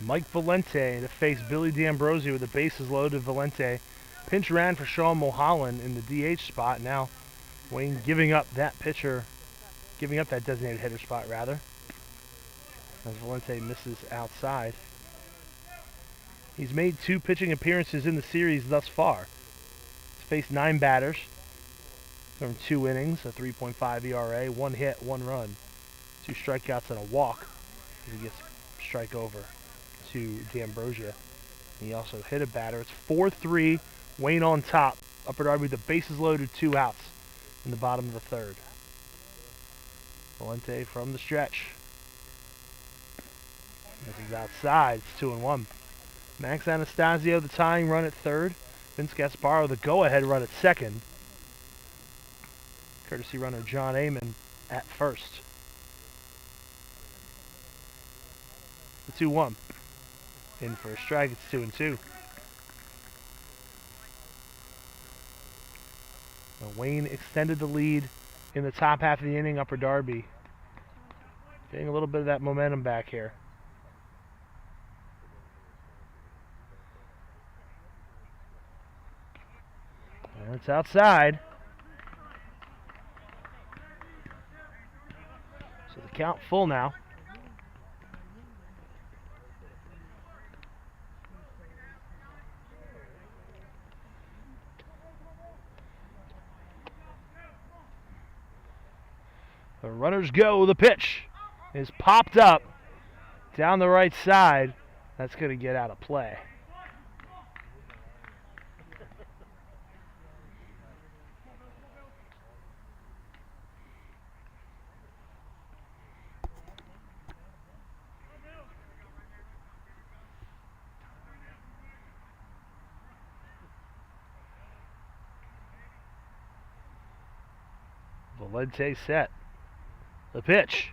Mike Valente to face Billy D'Ambrosia with the bases loaded. Valente pinch ran for Sean Mulholland in the DH spot. Now Wayne giving up that designated hitter spot rather. As Valente misses outside. He's made 2 pitching appearances in the series thus far. He's faced 9 batters from 2 innings, a 3.5 ERA, 1 hit, 1 run, 2 strikeouts and a walk. He gets strike over to D'Ambrosia. He also hit a batter. It's 4-3. Wayne on top. Upper Darby with the bases loaded, 2 outs in the bottom of the third. Valente from the stretch. This is outside. It's 2-1. Max Anastasio, the tying run at third. Vince Gasparo, the go-ahead run at second. Courtesy runner John Amon at first. The 2-1. In for a strike, it's 2-2. Now Wayne extended the lead in the top half of the inning. Upper Darby getting a little bit of that momentum back here. And it's outside. So the count full now. The runners go. The pitch is popped up down the right side. That's going to get out of play. Valente set. The pitch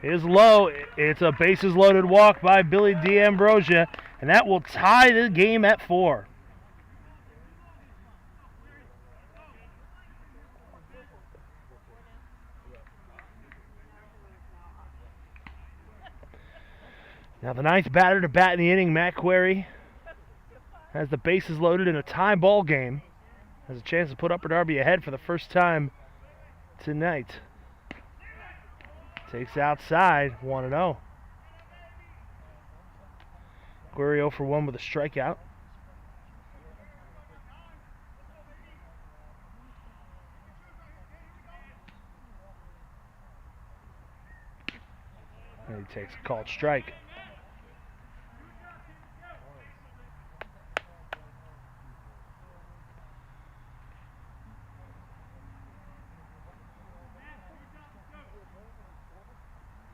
is low. It's a bases-loaded walk by Billy D'Ambrosia, and that will tie the game at 4. Now the 9th batter to bat in the inning, Matt Query, has the bases loaded in a tie ball game. Has a chance to put Upper Darby ahead for the first time tonight. Takes outside, 1-0. Query 0 for 1 with a strikeout. And he takes a called strike.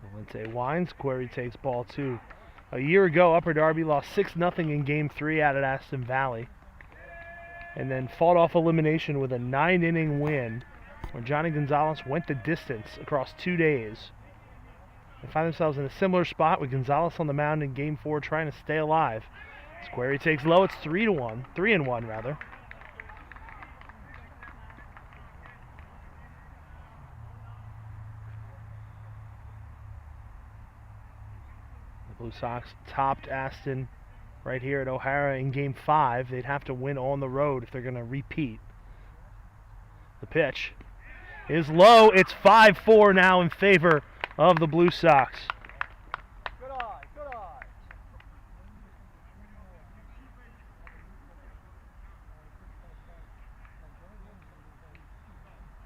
Valente winds. Query takes ball 2. A year ago, Upper Darby lost 6-0 in Game 3 out at Aston Valley, and then fought off elimination with a 9-inning win when Johnny Gonzalez went the distance across 2 days. They find themselves in a similar spot with Gonzalez on the mound in Game 4 trying to stay alive. As Query takes low, it's 3-1 rather. Blue Sox topped Aston right here at O'Hara in Game 5. They'd have to win on the road if they're going to repeat. The pitch is low. It's 5-4 now in favor of the Blue Sox. Good eye, good eye.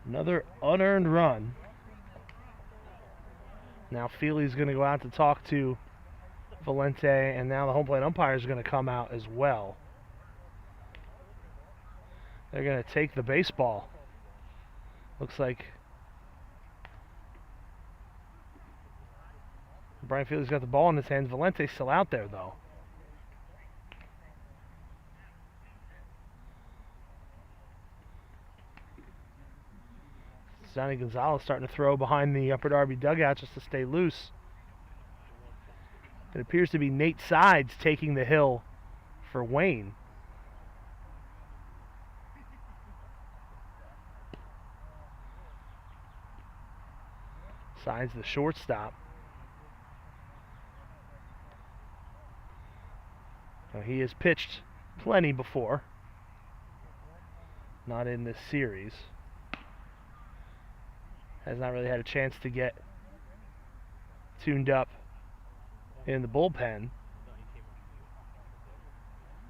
Another unearned run. Now Feely's going to go out to talk to Valente, and now the home plate umpire is going to come out as well. They're going to take the baseball. Looks like Brian Feely's got the ball in his hands. Valente's still out there, though. Johnny Gonzalez starting to throw behind the Upper Darby dugout just to stay loose. It appears to be Nate Sides taking the hill for Wayne. Sides the shortstop. Now he has pitched plenty before. Not in this series. Has not really had a chance to get tuned up in the bullpen,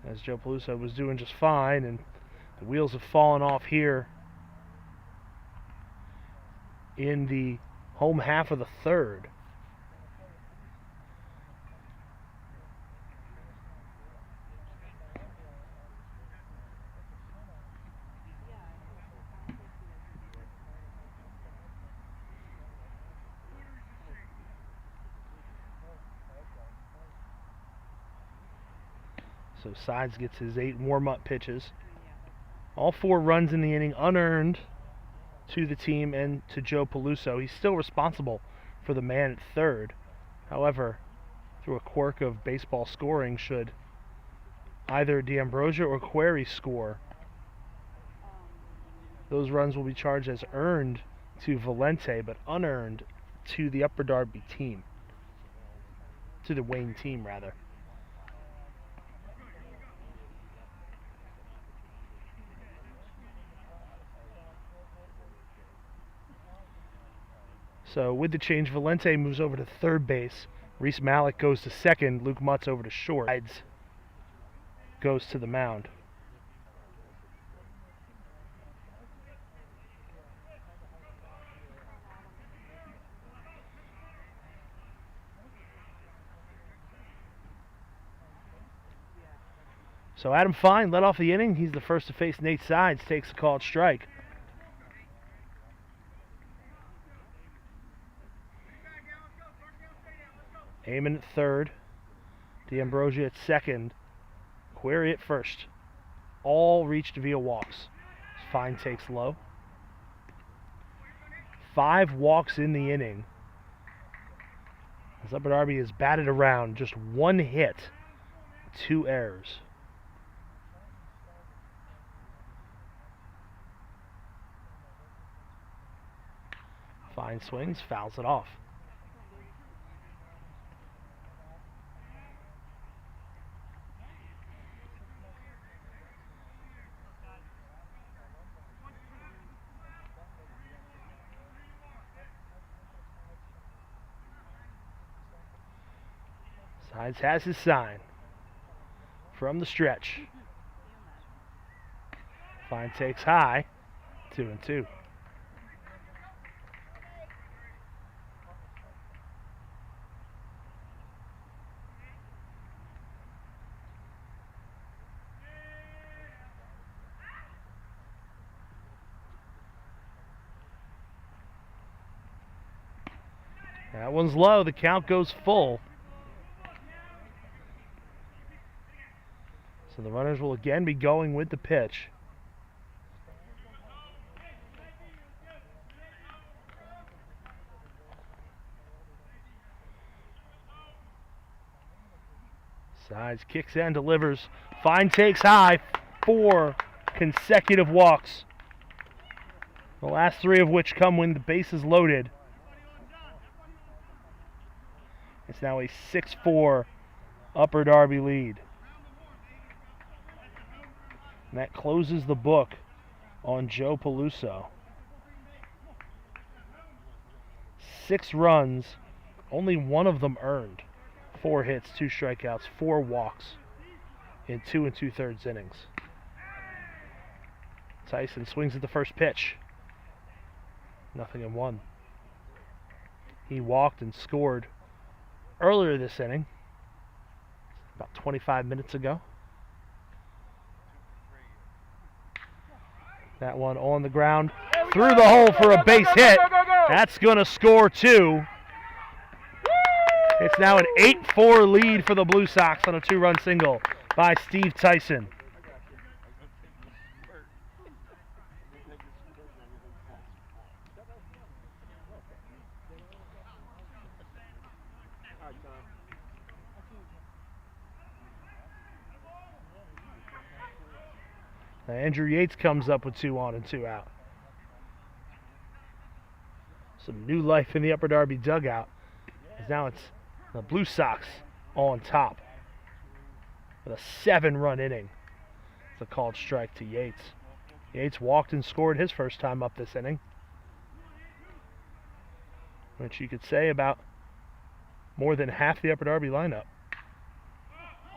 as Joe Peluso was doing just fine, and the wheels have fallen off here in the home half of the 3rd. So Sides gets his 8 warm-up pitches. All 4 runs in the inning unearned to the team and to Joe Peluso. He's still responsible for the man at 3rd. However, through a quirk of baseball scoring, should either D'Ambrosia or Query score, those runs will be charged as earned to Valente, but unearned to the Upper Darby team. To the Wayne team, rather. So with the change, Valente moves over to 3rd base. Reese Malik goes to 2nd. Luke Mutz over to short. Sides goes to the mound. So Adam Fine led off the inning. He's the first to face Nate Sides. Takes a called strike. Amon at 3rd, D'Ambrosia at 2nd, Query at 1st. All reached via walks. Fine takes low. 5 walks in the inning. As Upper Darby is batted around, just 1 hit, 2 errors. Fine swings, fouls it off. Sides has his sign from the stretch. Fine takes high, 2-2. That one's low. The count goes full. So the runners will again be going with the pitch. Sides kicks in, delivers. Fine takes high. 4 consecutive walks. The last 3 of which come when the base is loaded. It's now a 6-4 Upper Darby lead. And that closes the book on Joe Peluso. 6 runs, only 1 of them earned. 4 hits, 2 strikeouts, 4 walks in 2 2/3 innings. Tyson swings at the first pitch. 0-1. He walked and scored earlier this inning, about 25 minutes ago. That one on the ground, through the hole for a base hit. That's going to score 2. It's now an 8-4 lead for the Blue Sox on a 2-run single by Steve Tyson. Now Andrew Yates comes up with 2 on and 2 out. Some new life in the Upper Darby dugout. As now it's the Blue Sox on top with a 7-run inning. It's a called strike to Yates. Yates walked and scored his first time up this inning, which you could say about more than half the Upper Darby lineup.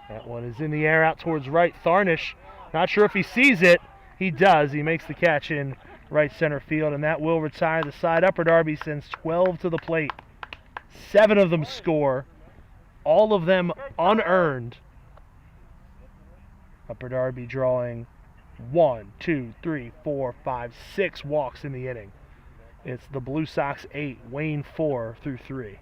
That one is in the air out towards right. Tharnish, not sure if he sees it. He does. He makes the catch in right center field, and that will retire the side. Upper Darby sends 12 to the plate. 7 of them score, all of them unearned. Upper Darby drawing 1, 2, 3, 4, 5, 6 walks in the inning. It's the Blue Sox 8, Wayne 4 through 3.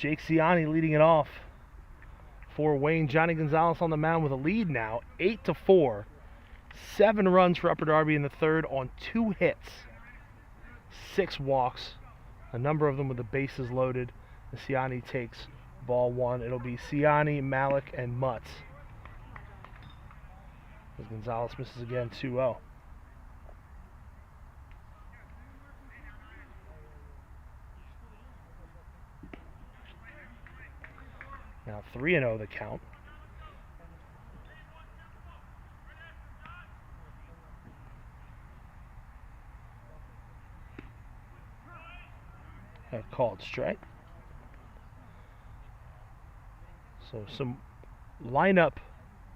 Jake Ciani leading it off for Wayne. Johnny Gonzalez on the mound with a lead now, 8-4. 7 runs for Upper Darby in the third on 2 hits, 6 walks, a number of them with the bases loaded. And Ciani takes ball 1. It'll be Ciani, Malik, and Mutz. As Gonzalez misses again, 2-0. Now 3-0 the count. A called strike. So some lineup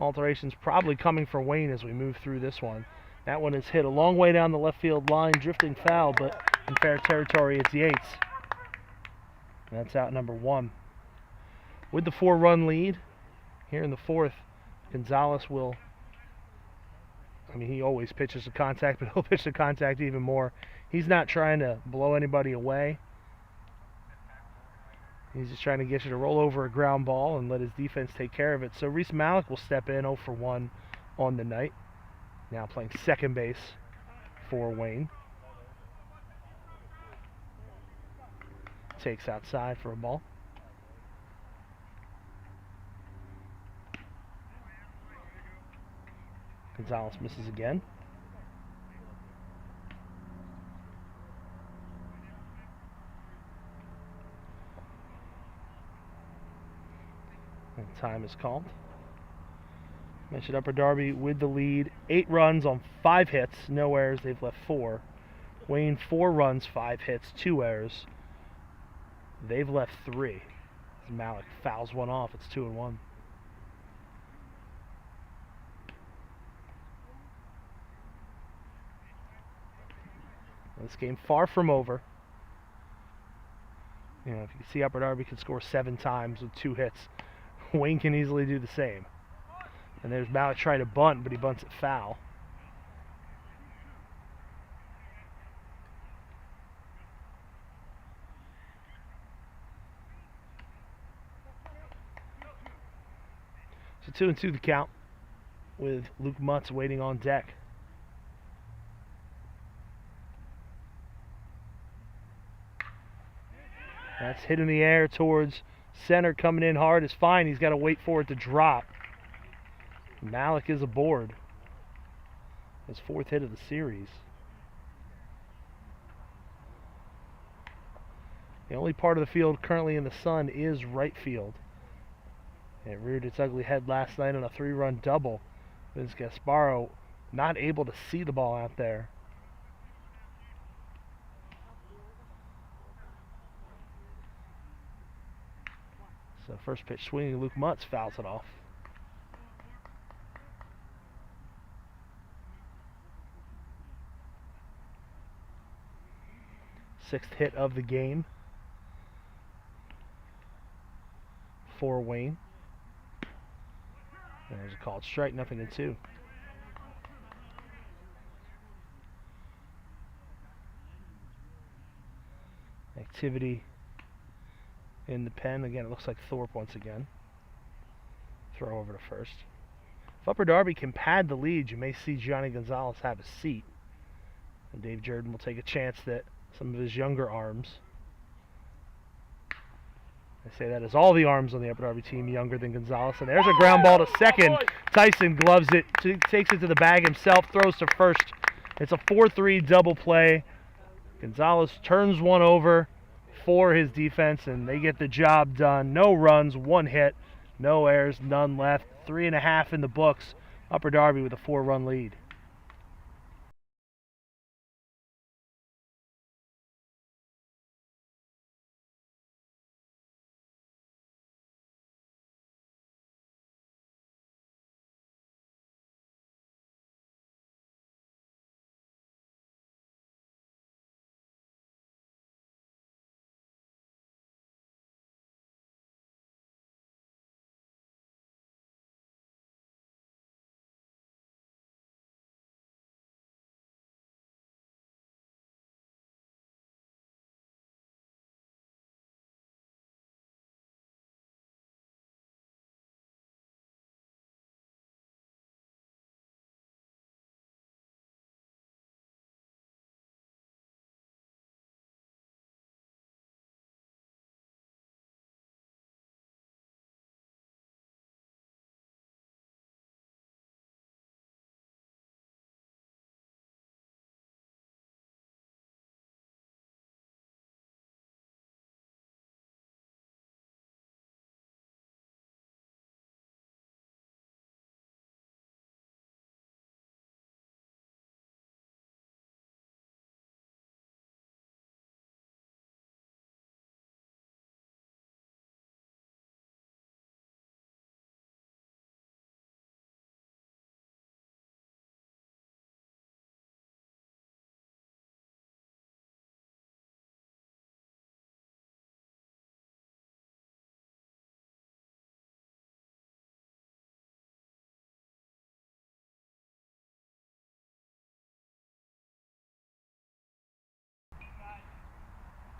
alterations probably coming for Wayne as we move through this one. That one is hit a long way down the left field line, drifting foul, but in fair territory, it's Yates. And that's out number 1. With the 4-run lead here in the fourth, Gonzalez will, he always pitches to contact, but he'll pitch to contact even more. He's not trying to blow anybody away. He's just trying to get you to roll over a ground ball and let his defense take care of it. So Reese Malik will step in 0 for 1 on the night. Now playing second base for Wayne. Takes outside for a ball. Gonzalez misses again. And time is called. Mentioned Upper Darby with the lead. 8 runs on 5 hits. No errors. They've left 4. Wayne 4 runs, 5 hits, 2 errors. They've left 3. As Malik fouls one off. It's 2-1. This game far from over. If you can see Upper Darby can score 7 times with 2 hits. Wayne can easily do the same. And there's Malik trying to bunt, but he bunts it foul. So 2-2 the count with Luke Mutz waiting on deck. That's hit in the air towards center, coming in hard is fine. He's got to wait for it to drop. Malik is aboard. His 4th hit of the series. The only part of the field currently in the sun is right field. It reared its ugly head last night on a 3-run double. Vince Gasparo not able to see the ball out there. So first pitch swinging, Luke Mutz fouls it off. Sixth hit of the game for Wayne. And there's a called strike, 0-2. Activity in the pen. Again, it looks like Thorpe once again. Throw over to first. If Upper Darby can pad the lead, you may see Johnny Gonzalez have a seat. And Dave Jordan will take a chance that some of his younger arms, I say that as all the arms on the Upper Darby team younger than Gonzalez. And there's a ground ball to second. Tyson gloves it, takes it to the bag himself, throws to first. It's a 4-3 double play. Gonzalez turns one over for his defense, and they get the job done. No runs, 1 hit, no errors, none left. 3.5 in the books. Upper Darby with a 4-run lead.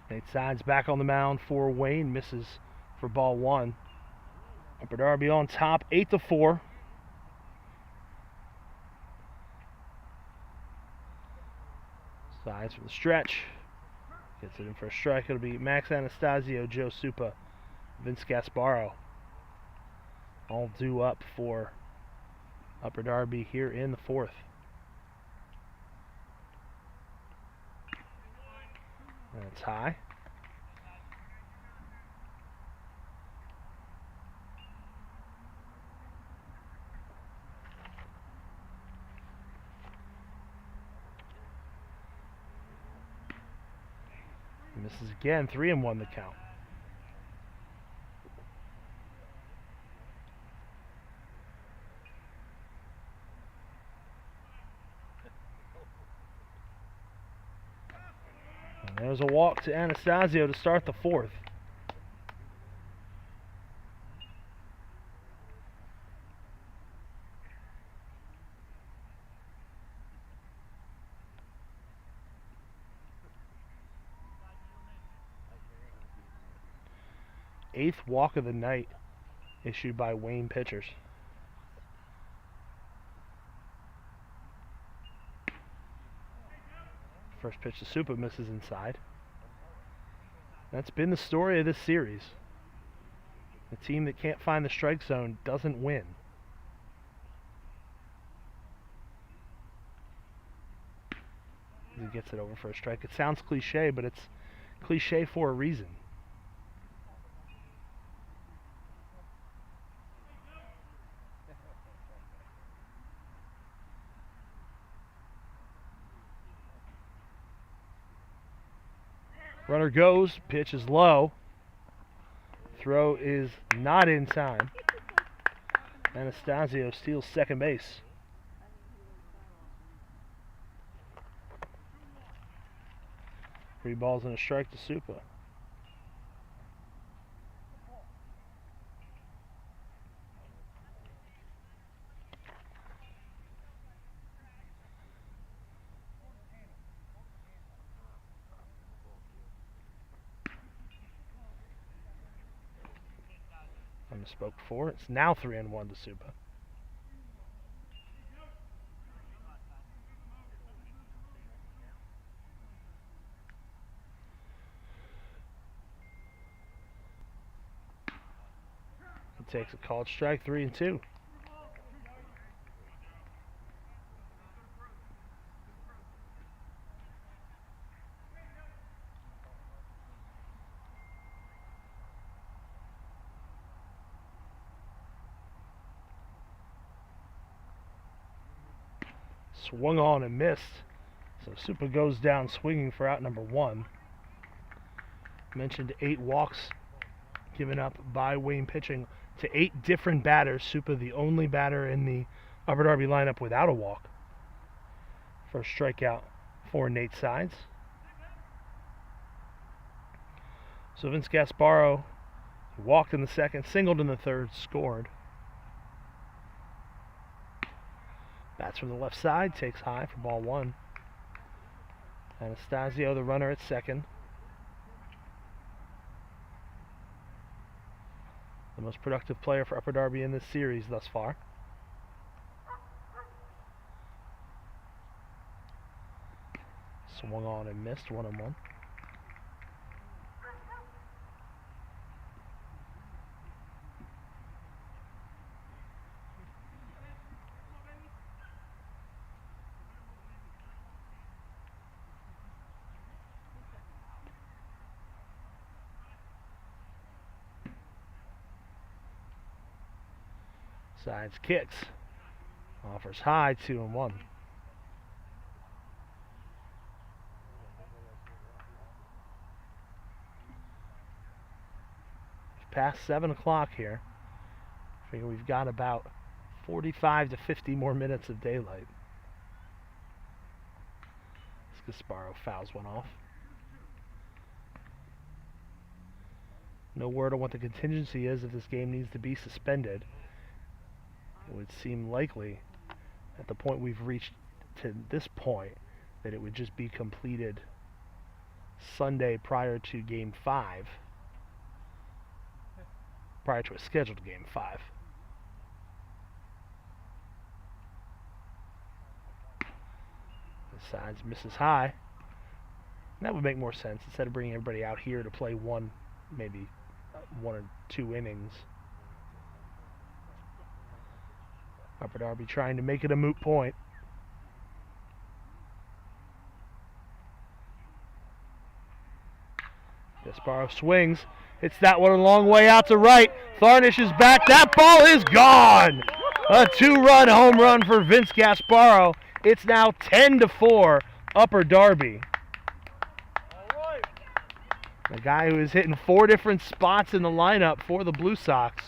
Nate Sides back on the mound for Wayne, misses for ball one. Upper Darby on top, 8-4. Sides for the stretch. Gets it in for a strike. It'll be Max Anastasio, Joe Supa, Vince Gasparo. All due up for Upper Darby here in the fourth. And it's high. Misses again, 3-1 the count. And there's a walk to Anastasio to start the fourth. Eighth walk of the night issued by Wayne pitchers. First pitch to Supa, misses inside. That's been the story of this series. The team that can't find the strike zone doesn't win. He gets it over for a strike. It sounds cliche, but it's cliche for a reason. Runner goes, pitch is low. Throw is not in time. Anastasio steals second base. Three balls and a strike to Supa. I spoke before. It's now 3-1 to Supa. He takes a called strike, 3-2. Swung on and missed. So Supa goes down swinging for out number one. Mentioned 8 walks given up by Wayne pitching to 8 different batters. Supa the only batter in the Upper Darby lineup without a walk. First strikeout for Nate Sides. So Vince Gasparo walked in the second, singled in the third, scored. Bats from the left side, takes high for ball one. Anastasio, the runner at second. The most productive player for Upper Darby in this series thus far. Swung on and missed, 1-1. Sides kicks. Offers high, 2-1. Past 7 o'clock here. I figure we've got about 45 to 50 more minutes of daylight. Gasparo fouls one off. No word on what the contingency is if this game needs to be suspended. It would seem likely, at the point we've reached to this point, that it would just be completed Sunday prior to Game 5. Prior to a scheduled Game 5. The sides misses high. That would make more sense instead of bringing everybody out here to play maybe one or two innings. Upper Darby trying to make it a moot point. Gasparo swings. Hits that one a long way out to right. Tharnish is back. That ball is gone. A 2-run home run for Vince Gasparo. It's now 10-4 Upper Darby. A guy who is hitting 4 different spots in the lineup for the Blue Sox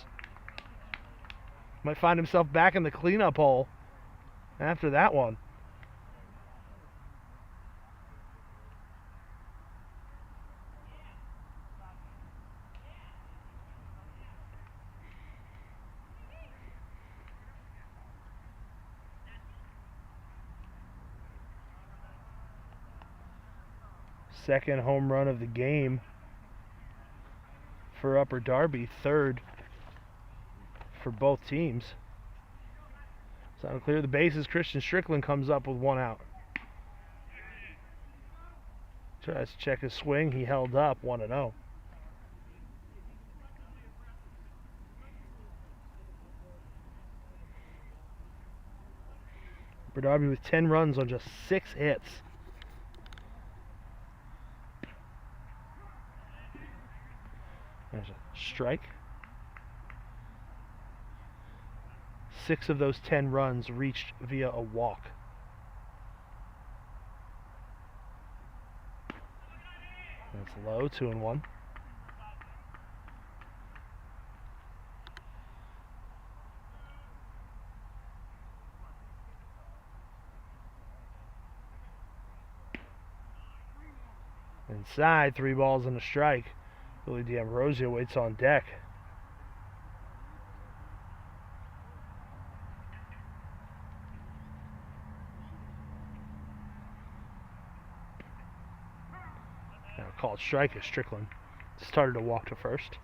might find himself back in the cleanup hole after that one. Second home run of the game for Upper Darby, third for both teams. So to clear the bases, Christian Strickland comes up with 1 out. Tries to check his swing. He held up 1-0. Upper Darby with 10 runs on just 6 hits. There's a strike. 6 of those 10 runs reached via a walk. That's low, 2-1. Inside, 3 balls and a strike. Billy D'Ambrosio waits on deck. Now called strike as Strickland started to walk to first.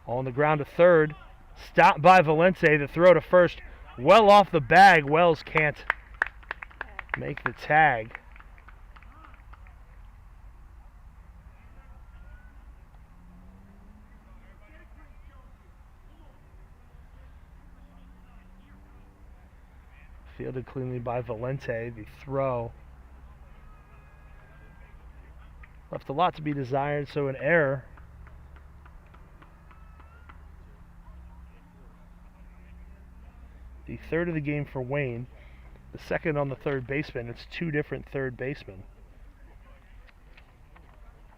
On the ground to third. Stopped by Valente. The throw to first. Well off the bag. Wells can't make the tag. Fielded cleanly by Valente. The throw left a lot to be desired, so an error. The third of the game for Wayne. The second on the third baseman. It's 2 different third basemen.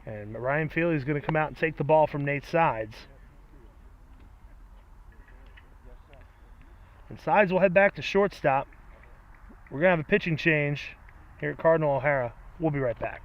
And Ryan Feely is going to come out and take the ball from Nate Sides. And Sides will head back to shortstop. We're going to have a pitching change here at Cardinal O'Hara. We'll be right back.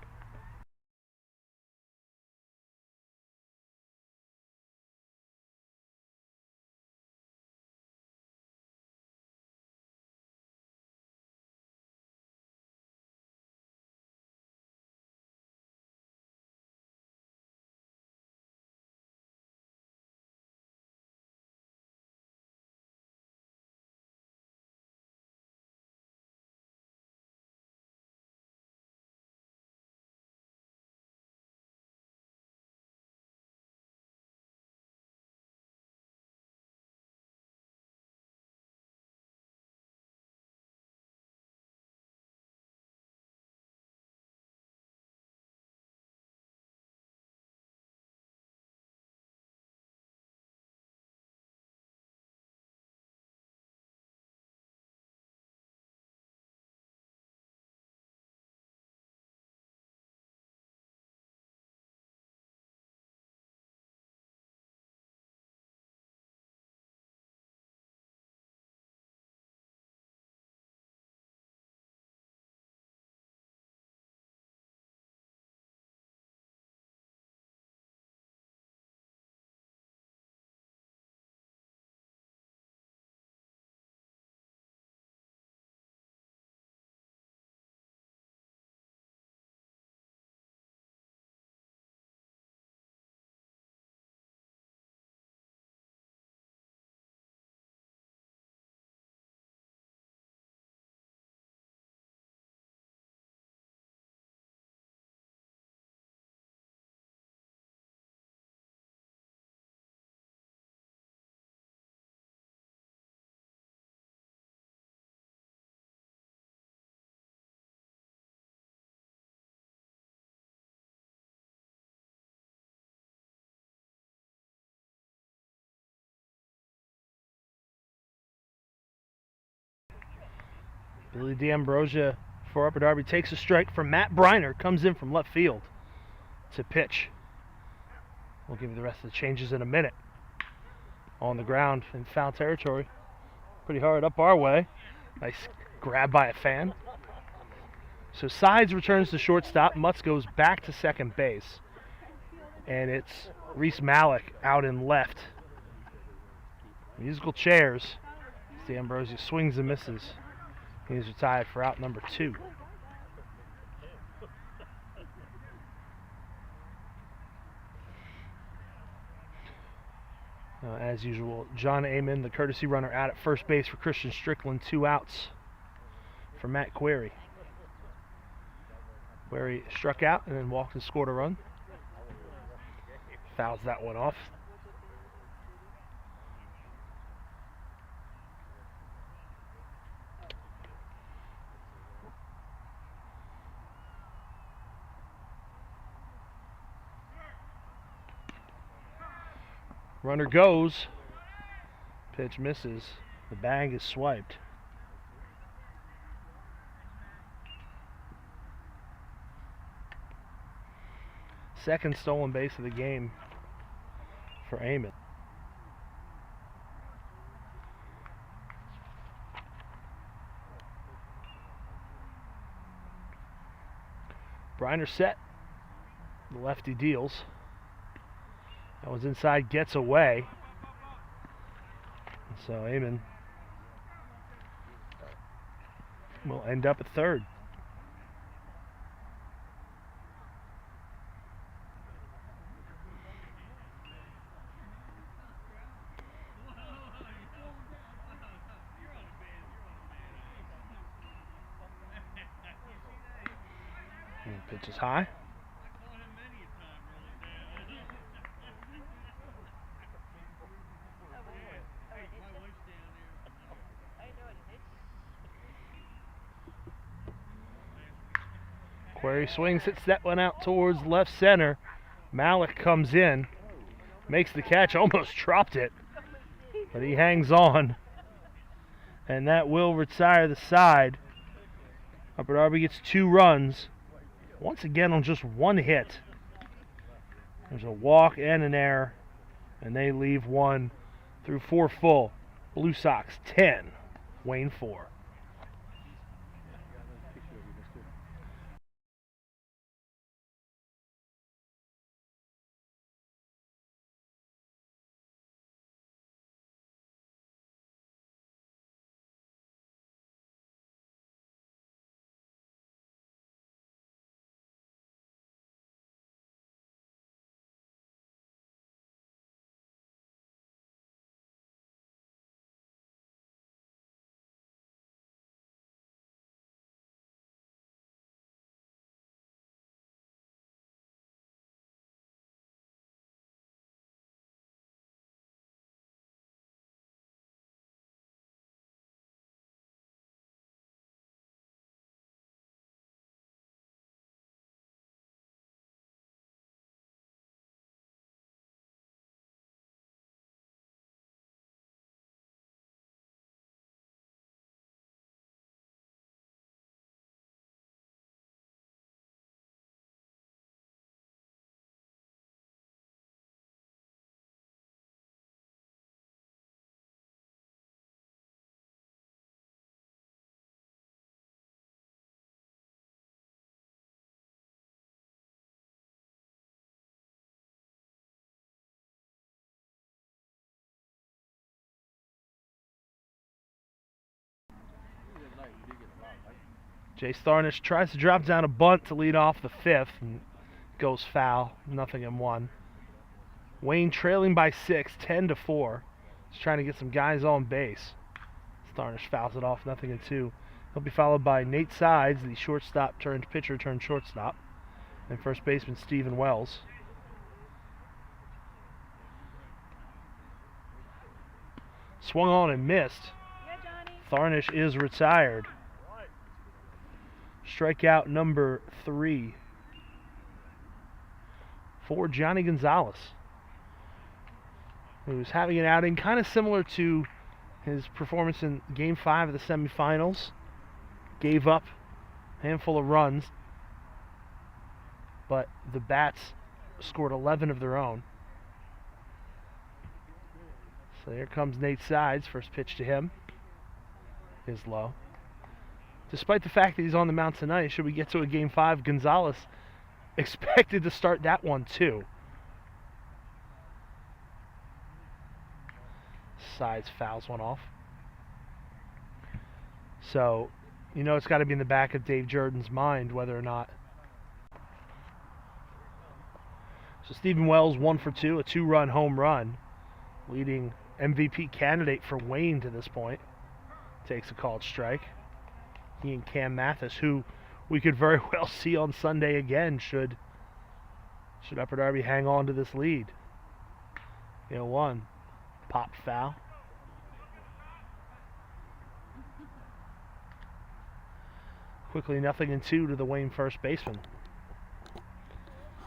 Billy D'Ambrosia for Upper Darby takes a strike from Matt Briner, comes in from left field to pitch. We'll give you the rest of the changes in a minute. On the ground in foul territory. Pretty hard up our way. Nice grab by a fan. So Sides returns to shortstop. Mutz goes back to second base. And it's Reese Malik out in left. Musical chairs. D'Ambrosia swings and misses. He's retired for out number 2. As usual, John Amon, the courtesy runner, out at first base for Christian Strickland. 2 outs for Matt Query. Query struck out and then walked and scored a run. Fouls that one off. Runner goes. Pitch misses. The bag is swiped. Second stolen base of the game for Amon. Briner set. The lefty deals. That was inside, gets away. So Amon will end up at third. And pitch is high. Query swings, hits that one out towards left center. Malik comes in, makes the catch, almost dropped it, but he hangs on, and that will retire the side. Upper Darby gets 2 runs, once again on just 1 hit. There's a walk and an error, and they leave 1 through 4 full. Blue Sox 10, Wayne 4. Jay Starnish tries to drop down a bunt to lead off the 5th and goes foul. 0-1. Wayne trailing by 6, 10-4. He's trying to get some guys on base. Starnish fouls it off, 0-2. He'll be followed by Nate Sides, the shortstop turned pitcher turned shortstop, and first baseman Stephen Wells. Swung on and missed. Tharnish is retired. Strikeout number 3 for Johnny Gonzalez, who's having an outing kind of similar to his performance in Game 5 of the semifinals. gave up a handful of runs, but the Bats scored 11 of their own. So here comes Nate Sides. First pitch to him is low. Despite the fact that he's on the mound tonight, should we get to a Game 5, Gonzalez expected to start that one too. Sides fouls one off. So, you know it's got to be in the back of Dave Jordan's mind whether or not. So Stephen Wells 1 for 2, a 2-run home run, leading MVP candidate for Wayne to this point. Takes a called strike. He and Cam Mathis, who we could very well see on Sunday again should Upper Darby hang on to this lead. 1 pop foul. Quickly 0-2 to the Wayne first baseman.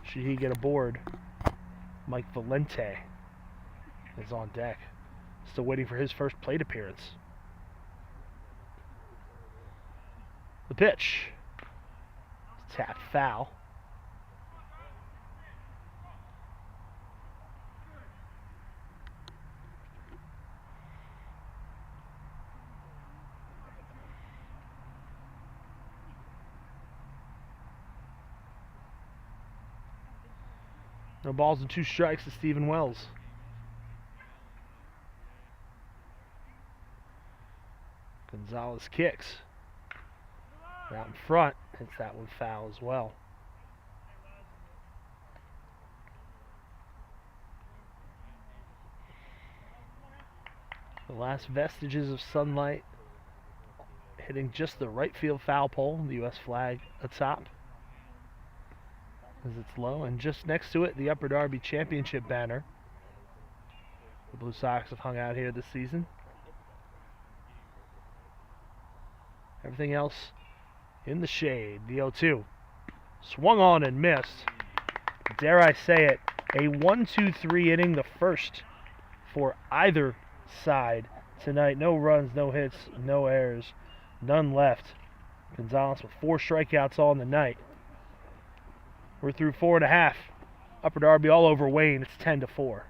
Should he get aboard, Mike Valente is on deck. Still waiting for his first plate appearance. The pitch. Tap foul. No balls and 2 strikes to Stephen Wells. Gonzalez kicks. Out in front, hits that one foul as well. The last vestiges of sunlight hitting just the right field foul pole, the U.S. flag atop as it's low, and just next to it, the Upper Darby Championship banner. The Blue Sox have hung out here this season. Everything else in the shade. The 0-2. Swung on and missed. Dare I say it, a 1-2-3 inning, the first for either side tonight. No runs, no hits, no errors, none left. Gonzalez with 4 strikeouts on the night. We're through 4.5. Upper Darby all over Wayne. It's 10-4.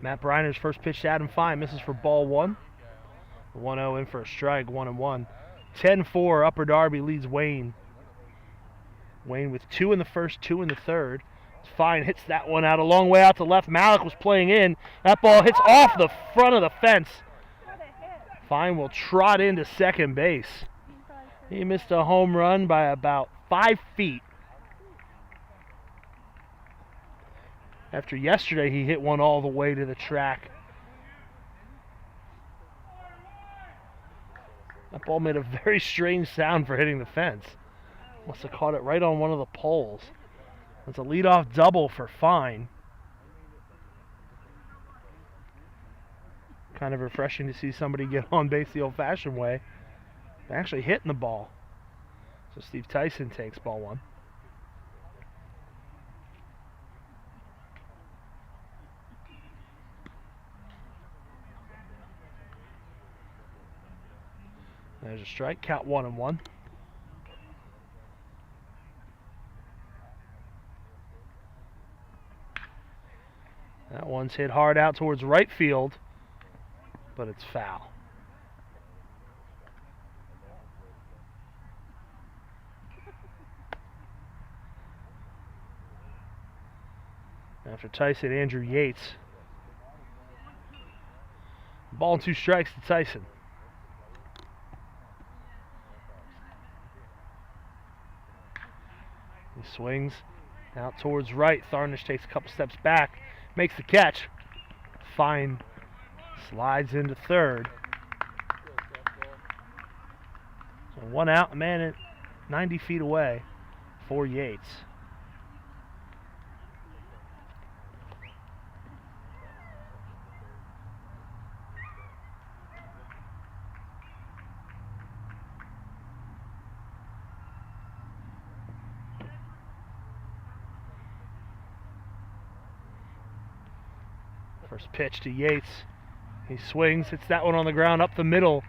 Matt Briner's first pitch to Adam Fine misses for ball 1. 1-0 in for a strike, 1-1. 10-4, Upper Darby leads Wayne. Wayne with 2 in the first, 2 in the third. Fine hits that one out a long way out to left. Malik was playing in. That ball hits off the front of the fence. Fine will trot into second base. He missed a home run by about 5 feet. After yesterday, he hit one all the way to the track. That ball made a very strange sound for hitting the fence. Must have caught it right on one of the poles. It's a leadoff double for Fine. Kind of refreshing to see somebody get on base the old-fashioned way. Actually hitting the ball. So Steve Tyson takes ball 1. There's a strike. Count 1-1. That one's hit hard out towards right field, but it's foul. After Tyson, Andrew Yates. Ball and 2 strikes to Tyson. He swings out towards right. Tharnish takes a couple steps back, makes the catch. Fine slides into third. So 1 out, a man at 90 feet away for Yates. First pitch to Yates. He swings, hits that one on the ground up the middle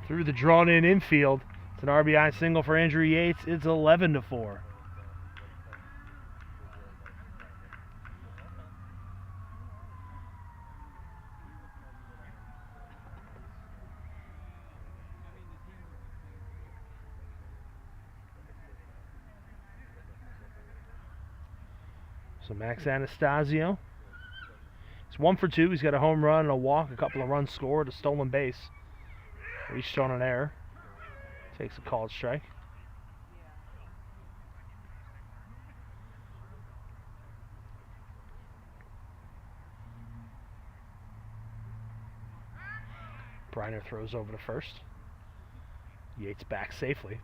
through the drawn-in infield. It's an RBI single for Andrew Yates. It's 11-4. So Max Anastasio, he's 1 for 2. He's got a home run and a walk, a couple of runs scored, a stolen base. Reached on an error. Takes a called strike. Briner throws over to first. Yates back safely.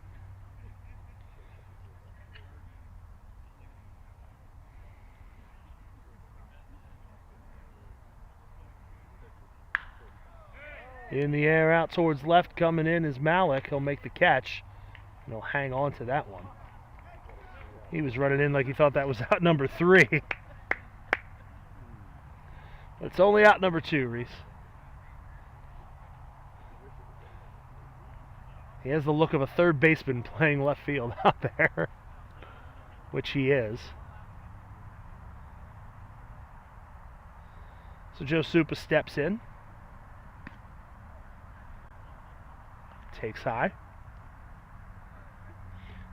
In the air, out towards left, coming in is Malik. He'll make the catch, and he'll hang on to that one. He was running in like he thought that was out number 3. But it's only out number 2, Reese. He has the look of a third baseman playing left field out there, which he is. So Joe Supa steps in. Takes high.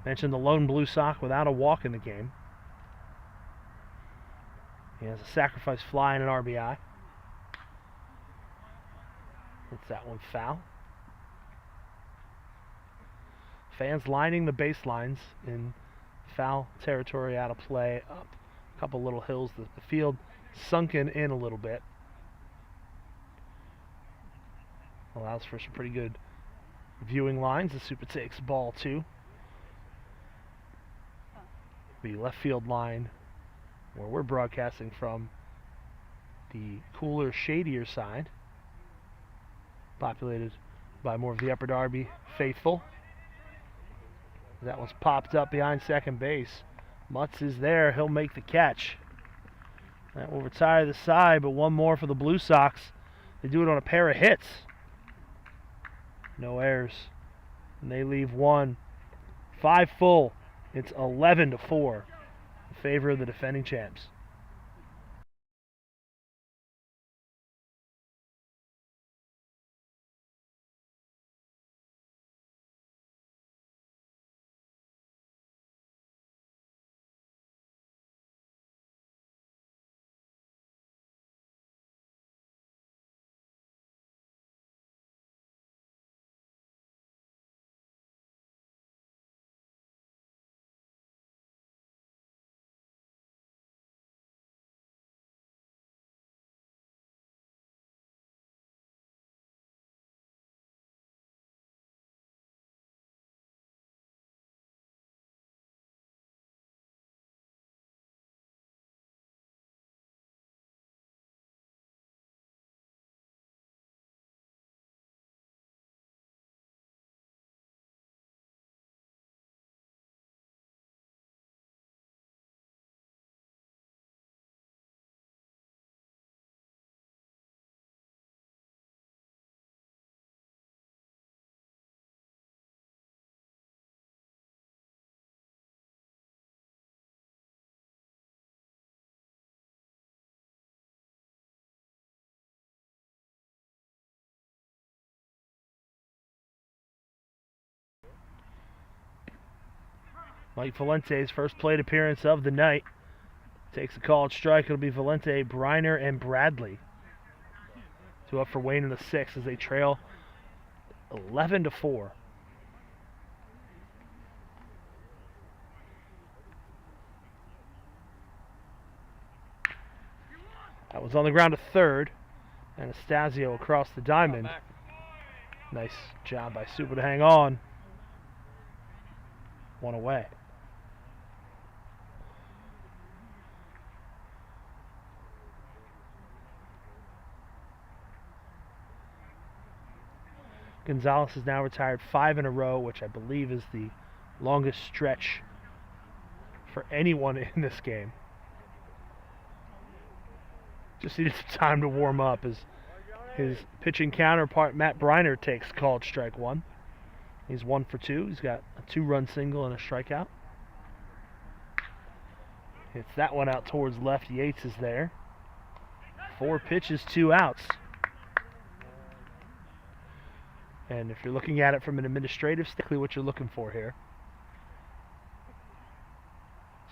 Mentioned the lone Blue Sox without a walk in the game. He has a sacrifice fly and an RBI. Hits that one foul. Fans lining the baselines in foul territory, out of play, up a couple little hills. The field sunken in a little bit. Allows for some pretty good viewing lines. The Supa takes ball 2. The left field line, where we're broadcasting from, the cooler, shadier side, populated by more of the Upper Darby faithful. That one's popped up behind second base. Mutz is there. He'll make the catch. That will retire the side, but one more for the Blue Sox. They do it on a pair of hits. No errors. And they leave 1. 5 full. It's 11-4 in favor of the defending champs. Mike Valente's first plate appearance of the night. Takes a called strike. It'll be Valente, Briner, and Bradley. 2 up for Wayne in the 6th as they trail 11-4. That was on the ground to third. Anastasio across the diamond. Nice job by Super to hang on. 1 away. Gonzalez has now retired 5 in a row, which I believe is the longest stretch for anyone in this game. Just needed some time to warm up as his pitching counterpart, Matt Briner, takes called strike 1. He's 1 for 2. He's got a 2-run single and a strikeout. Hits that one out towards left. Yates is there. 4 pitches, 2 outs. And if you're looking at it from an administrative standpoint, what you're looking for here.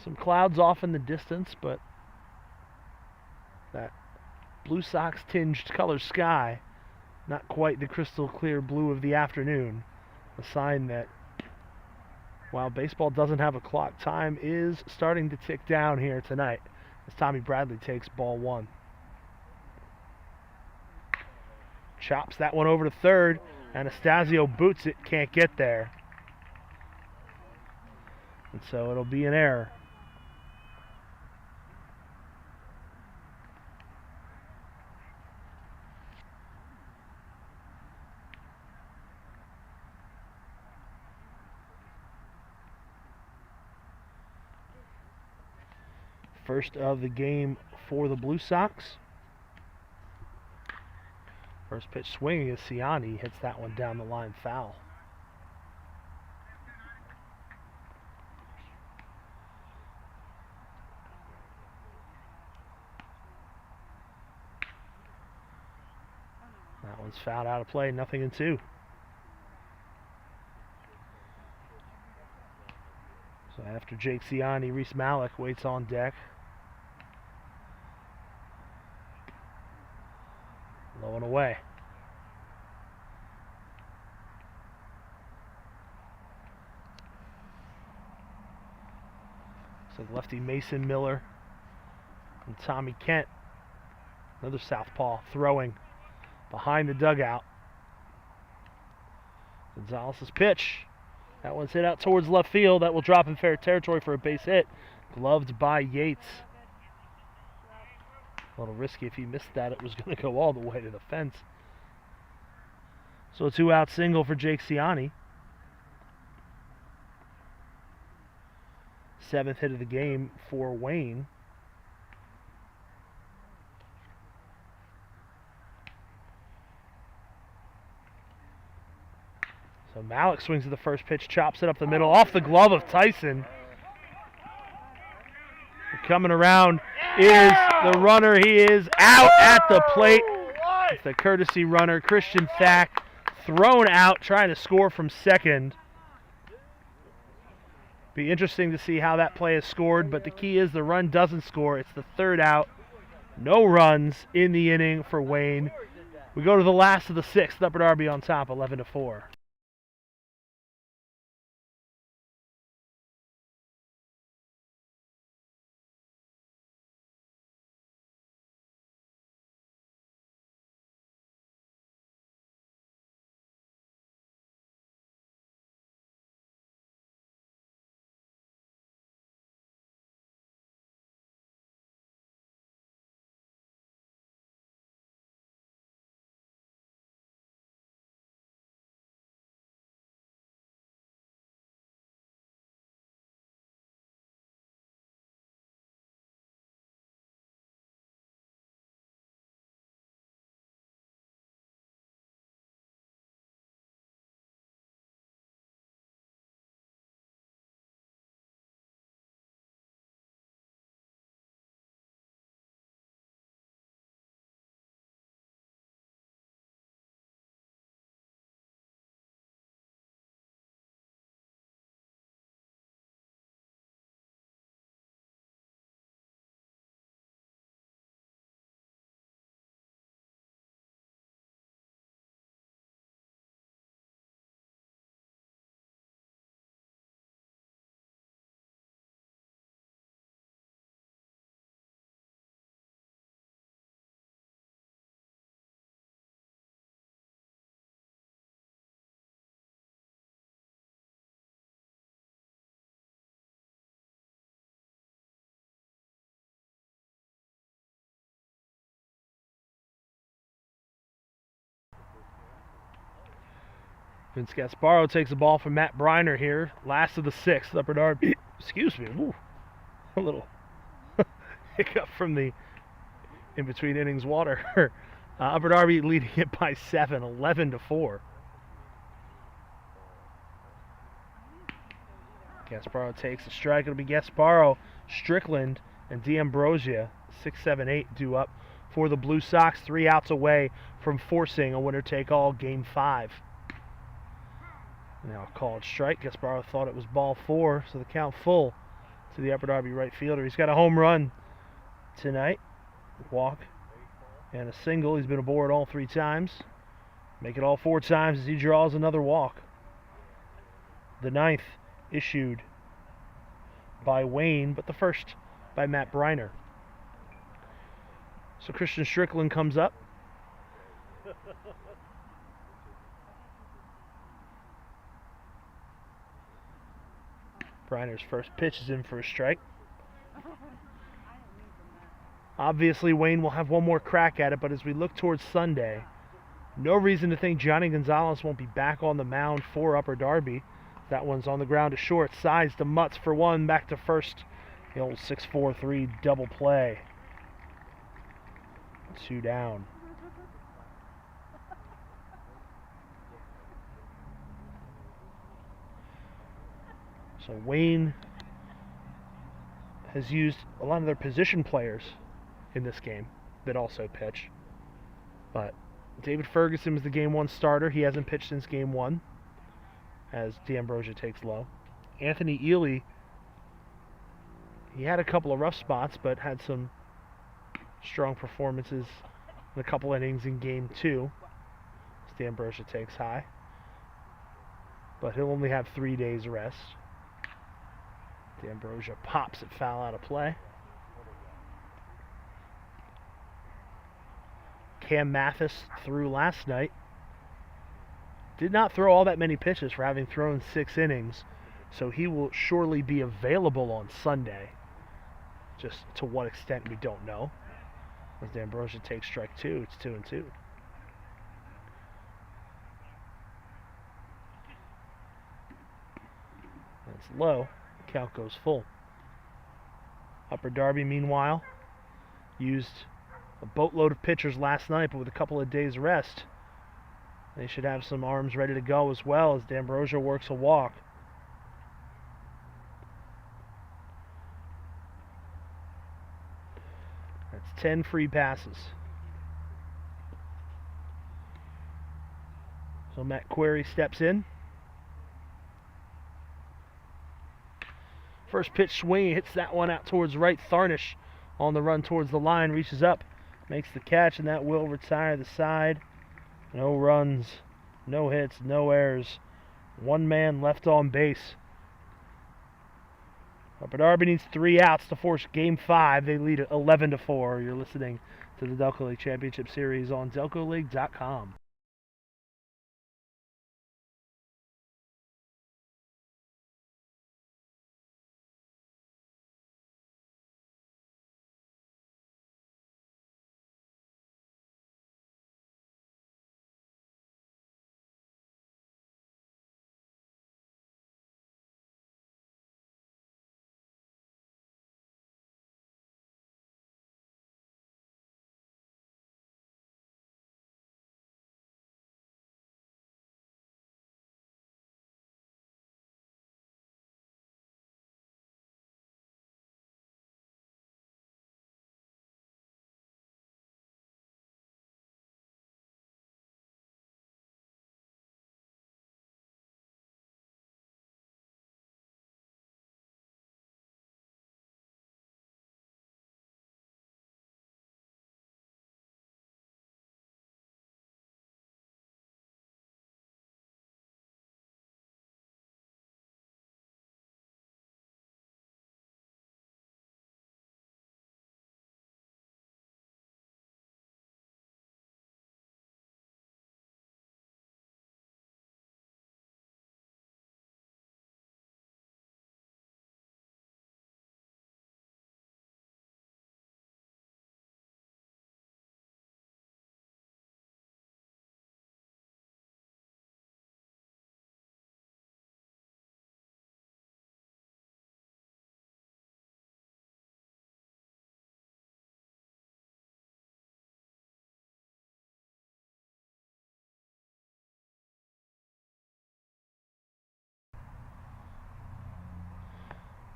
Some clouds off in the distance, but that Blue Sox tinged color sky, not quite the crystal clear blue of the afternoon. A sign that while baseball doesn't have a clock, time is starting to tick down here tonight as Tommy Bradley takes ball 1. Chops that one over to third. Anastasio boots it, can't get there. And so it'll be an error. First of the game for the Blue Sox. First pitch swinging is Ciani. Hits that one down the line foul. That one's fouled out of play. 0-2. So after Jake Ciani, Reese Malik waits on deck. Low and away. So lefty Mason Miller and Tommy Kent, another southpaw, throwing behind the dugout. Gonzalez's pitch. That one's hit out towards left field. That will drop in fair territory for a base hit. Gloved by Yates. A little risky. If he missed that, it was going to go all the way to the fence. So a 2-out single for Jake Ciani. 7th hit of the game for Wayne. So Malik swings at the first pitch, chops it up the middle, off the glove of Tyson. Coming around is the runner. He is out at the plate. It's the courtesy runner, Christian Thack, thrown out, trying to score from second. Be interesting to see how that play is scored, but the key is the run doesn't score. It's the 3rd out. No runs in the inning for Wayne. We go to the last of the 6th. Upper Darby on top, 11-4. Vince Gasparo takes the ball from Matt Briner here. Last of the sixth. Upper Darby. Excuse me. Woo. A little hiccup from the in between innings water. Upper Darby leading it by 7, 11-4. Gasparo takes a strike. It'll be Gasparo, Strickland, and D'Ambrosia. 6, 7, 8 due up for the Blue Sox. 3 outs away from forcing a winner-take-all Game 5. Now a called strike. Gasparo thought it was ball 4, so the count full to the Upper Darby right fielder. He's got a home run tonight. Walk and a single. He's been aboard all 3 times. Make it all 4 times as he draws another walk. The 9th issued by Wayne, but the first by Matt Briner. So Christian Strickland comes up. Briner's first pitch is in for a strike. Obviously, Wayne will have one more crack at it, but as we look towards Sunday, no reason to think Johnny Gonzalez won't be back on the mound for Upper Darby. That one's on the ground to short. Sides to Mutz for 1, back to first. The old 6-4-3 double play. 2 down. So Wayne has used a lot of their position players in this game that also pitch. But David Ferguson was the Game 1 starter. He hasn't pitched since Game 1 as D'Ambrosia takes low. Anthony Ely, he had a couple of rough spots, but had some strong performances in a couple innings in Game 2 as D'Ambrosia takes high. But he'll only have 3 days rest. D'Ambrosia pops it foul out of play. Cam Mathis threw last night. Did not throw all that many pitches for having thrown 6 innings, so he will surely be available on Sunday. Just to what extent, we don't know. As D'Ambrosia takes strike 2, it's 2-2. That's low. Count goes full. Upper Darby, meanwhile, used a boatload of pitchers last night, but with a couple of days rest, they should have some arms ready to go as well as D'Ambrosia works a walk. That's 10 free passes. So Matt Query steps in. First pitch swing, hits that one out towards right. Tharnish on the run towards the line, reaches up, makes the catch, and that will retire the side. No runs, no hits, no errors. 1 man left on base. Upper Darby needs 3 outs to force Game 5. They lead 11-4. You're listening to the Delco League Championship Series on DelcoLeague.com.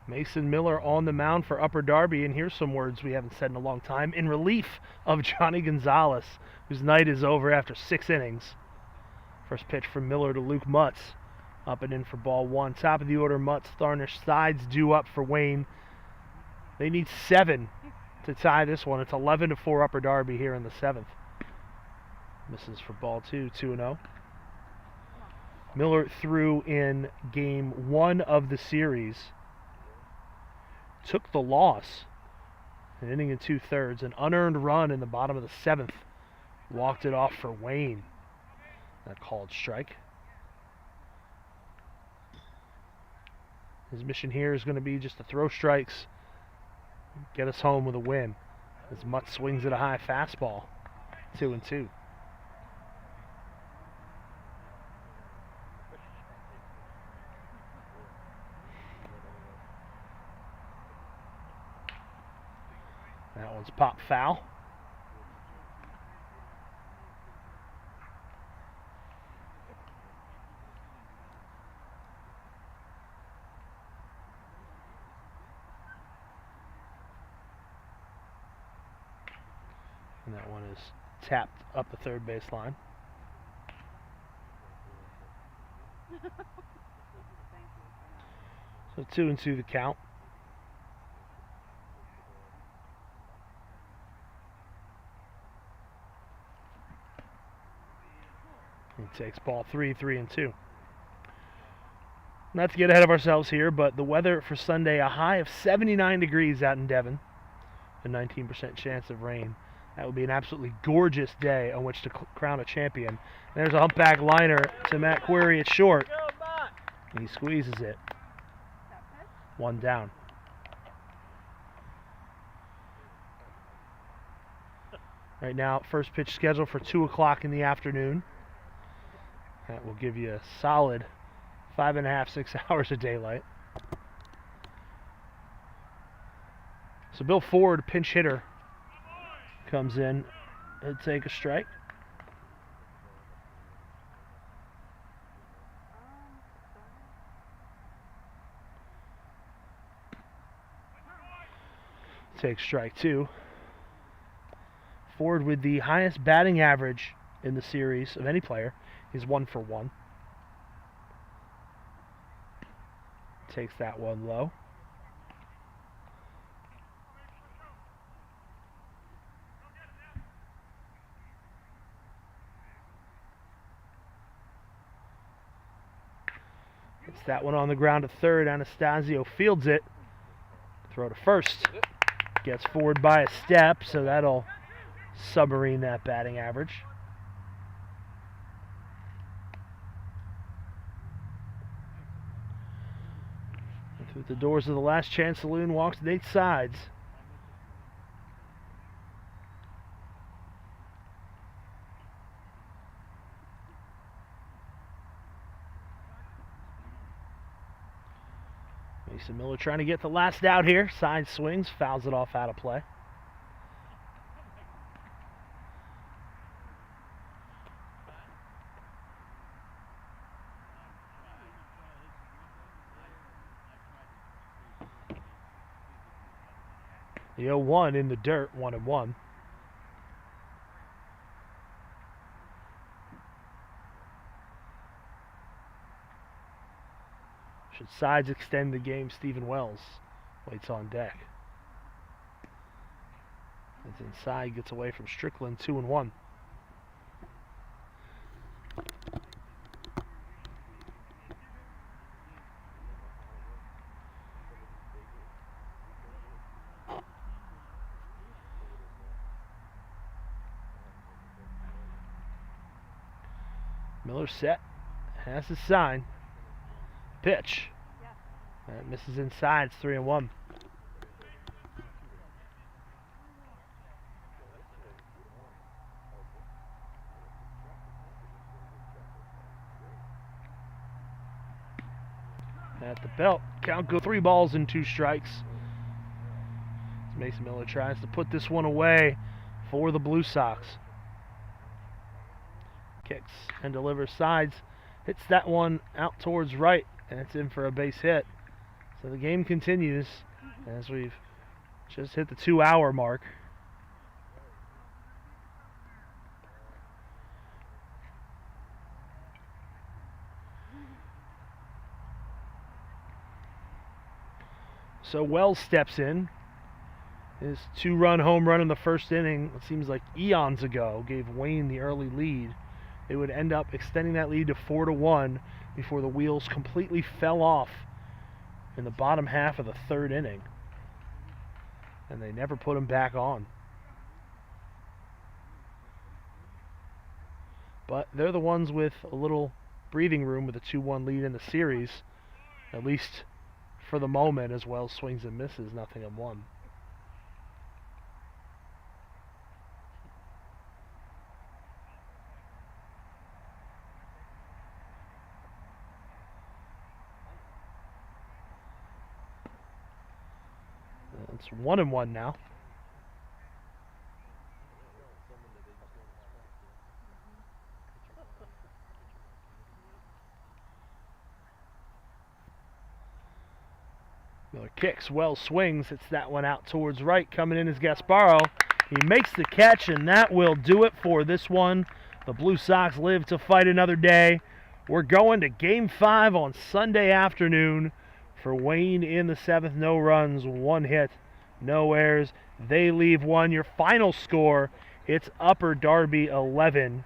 Mason Miller on the mound for Upper Darby, and here's some words we haven't said in a long time. In relief of Johnny Gonzalez, whose night is over after 6 innings. First pitch from Miller to Luke Mutz. Up and in for ball 1. Top of the order, Mutz, Tharnish, Sides due up for Wayne. They need 7 to tie this one. It's 11-4 Upper Darby here in the 7th. Misses for ball 2, 2-0. Miller threw in game 1 of the series. Took the loss. An inning and 2/3. An unearned run in the bottom of the 7th. Walked it off for Wayne. That called strike. His mission here is going to be just to throw strikes, get us home with a win. As Mutt swings at a high fastball. 2-2. That one's pop foul. And that one is tapped up the third base line. So 2-2 the count. He takes ball 3, 3-2. Not to get ahead of ourselves here, but the weather for Sunday, a high of 79 degrees out in Devon, a 19% chance of rain. That would be an absolutely gorgeous day on which to crown a champion. There's a humpback liner to Matt Query at short. And he squeezes it. 1 down. Right now, first pitch scheduled for 2 o'clock in the afternoon. That will give you a solid 5.5, 6 hours of daylight. So Bill Ford, pinch hitter, comes in and take a strike. Take strike 2. Ford with the highest batting average in the series of any player. He's 1 for 1. Takes that one low. It's that one on the ground at third. Anastasio fields it. Throw to first. Gets forward by a step, so that'll submarine that batting average. And through the doors of the Last Chance Saloon walks Nate Sides. Mason Miller trying to get the last out here. Side swings, fouls it off out of play. The 0-1 in the dirt, 1-1. Should Sides extend the game, Stephen Wells waits on deck. As inside gets away from Strickland, 2-1. Miller set, has his sign. Pitch. That misses inside, it's 3-1. At the belt, count go 3 balls and 2 strikes. As Mason Miller tries to put this one away for the Blue Sox. Kicks and delivers. Sides. Hits that one out towards right, and it's in for a base hit. So the game continues as we've just hit the 2-hour mark. So Wells steps in. His 2-run home run in the first inning, it seems like eons ago, gave Wayne the early lead. They would end up extending that lead to 4-1 before the wheels completely fell off in the bottom half of the third inning. And they never put him back on. But they're the ones with a little breathing room with a 2-1 lead in the series, at least for the moment, as Wells swings and misses, 0-1. It's 1-1 now. Miller kicks, Wells swings, hits that one out towards right. Coming in is Gasparo. He makes the catch, and that will do it for this one. The Blue Sox live to fight another day. We're going to Game 5 on Sunday afternoon for Wayne in the 7th. No runs, 1 hit, no errors. They leave 1. Your final score, it's Upper Darby 11,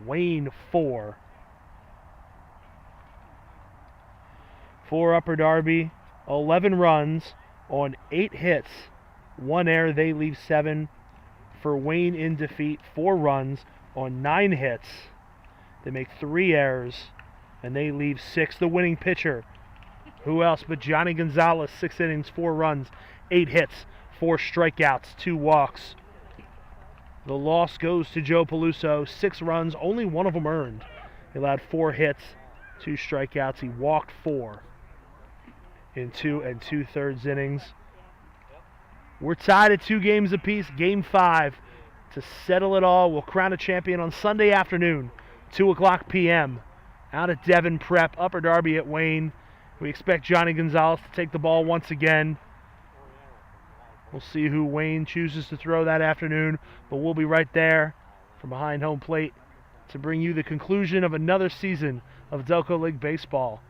Wayne 4. For Upper Darby, 11 runs on 8 hits, 1 error. They leave 7. For Wayne in defeat, 4 runs on 9 hits. They make 3 errors, and they leave 6. The winning pitcher, who else but Johnny Gonzalez, 6 innings, 4 runs, 8 hits, 4 strikeouts, 2 walks. The loss goes to Joe Peluso, 6 runs, only 1 of them earned. He allowed 4 hits, 2 strikeouts. He walked 4 in 2 2/3 innings. We're tied at 2 games apiece. Game 5 to settle it all. We'll crown a champion on Sunday afternoon, 2:00 p.m. out at Devon Prep, Upper Darby at Wayne. We expect Johnny Gonzalez to take the ball once again. We'll see who Wayne chooses to throw that afternoon, but we'll be right there from behind home plate to bring you the conclusion of another season of Delco League Baseball.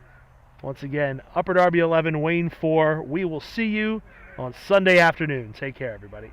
Once again, Upper Darby 11, Wayne 4. We will see you on Sunday afternoon. Take care, everybody.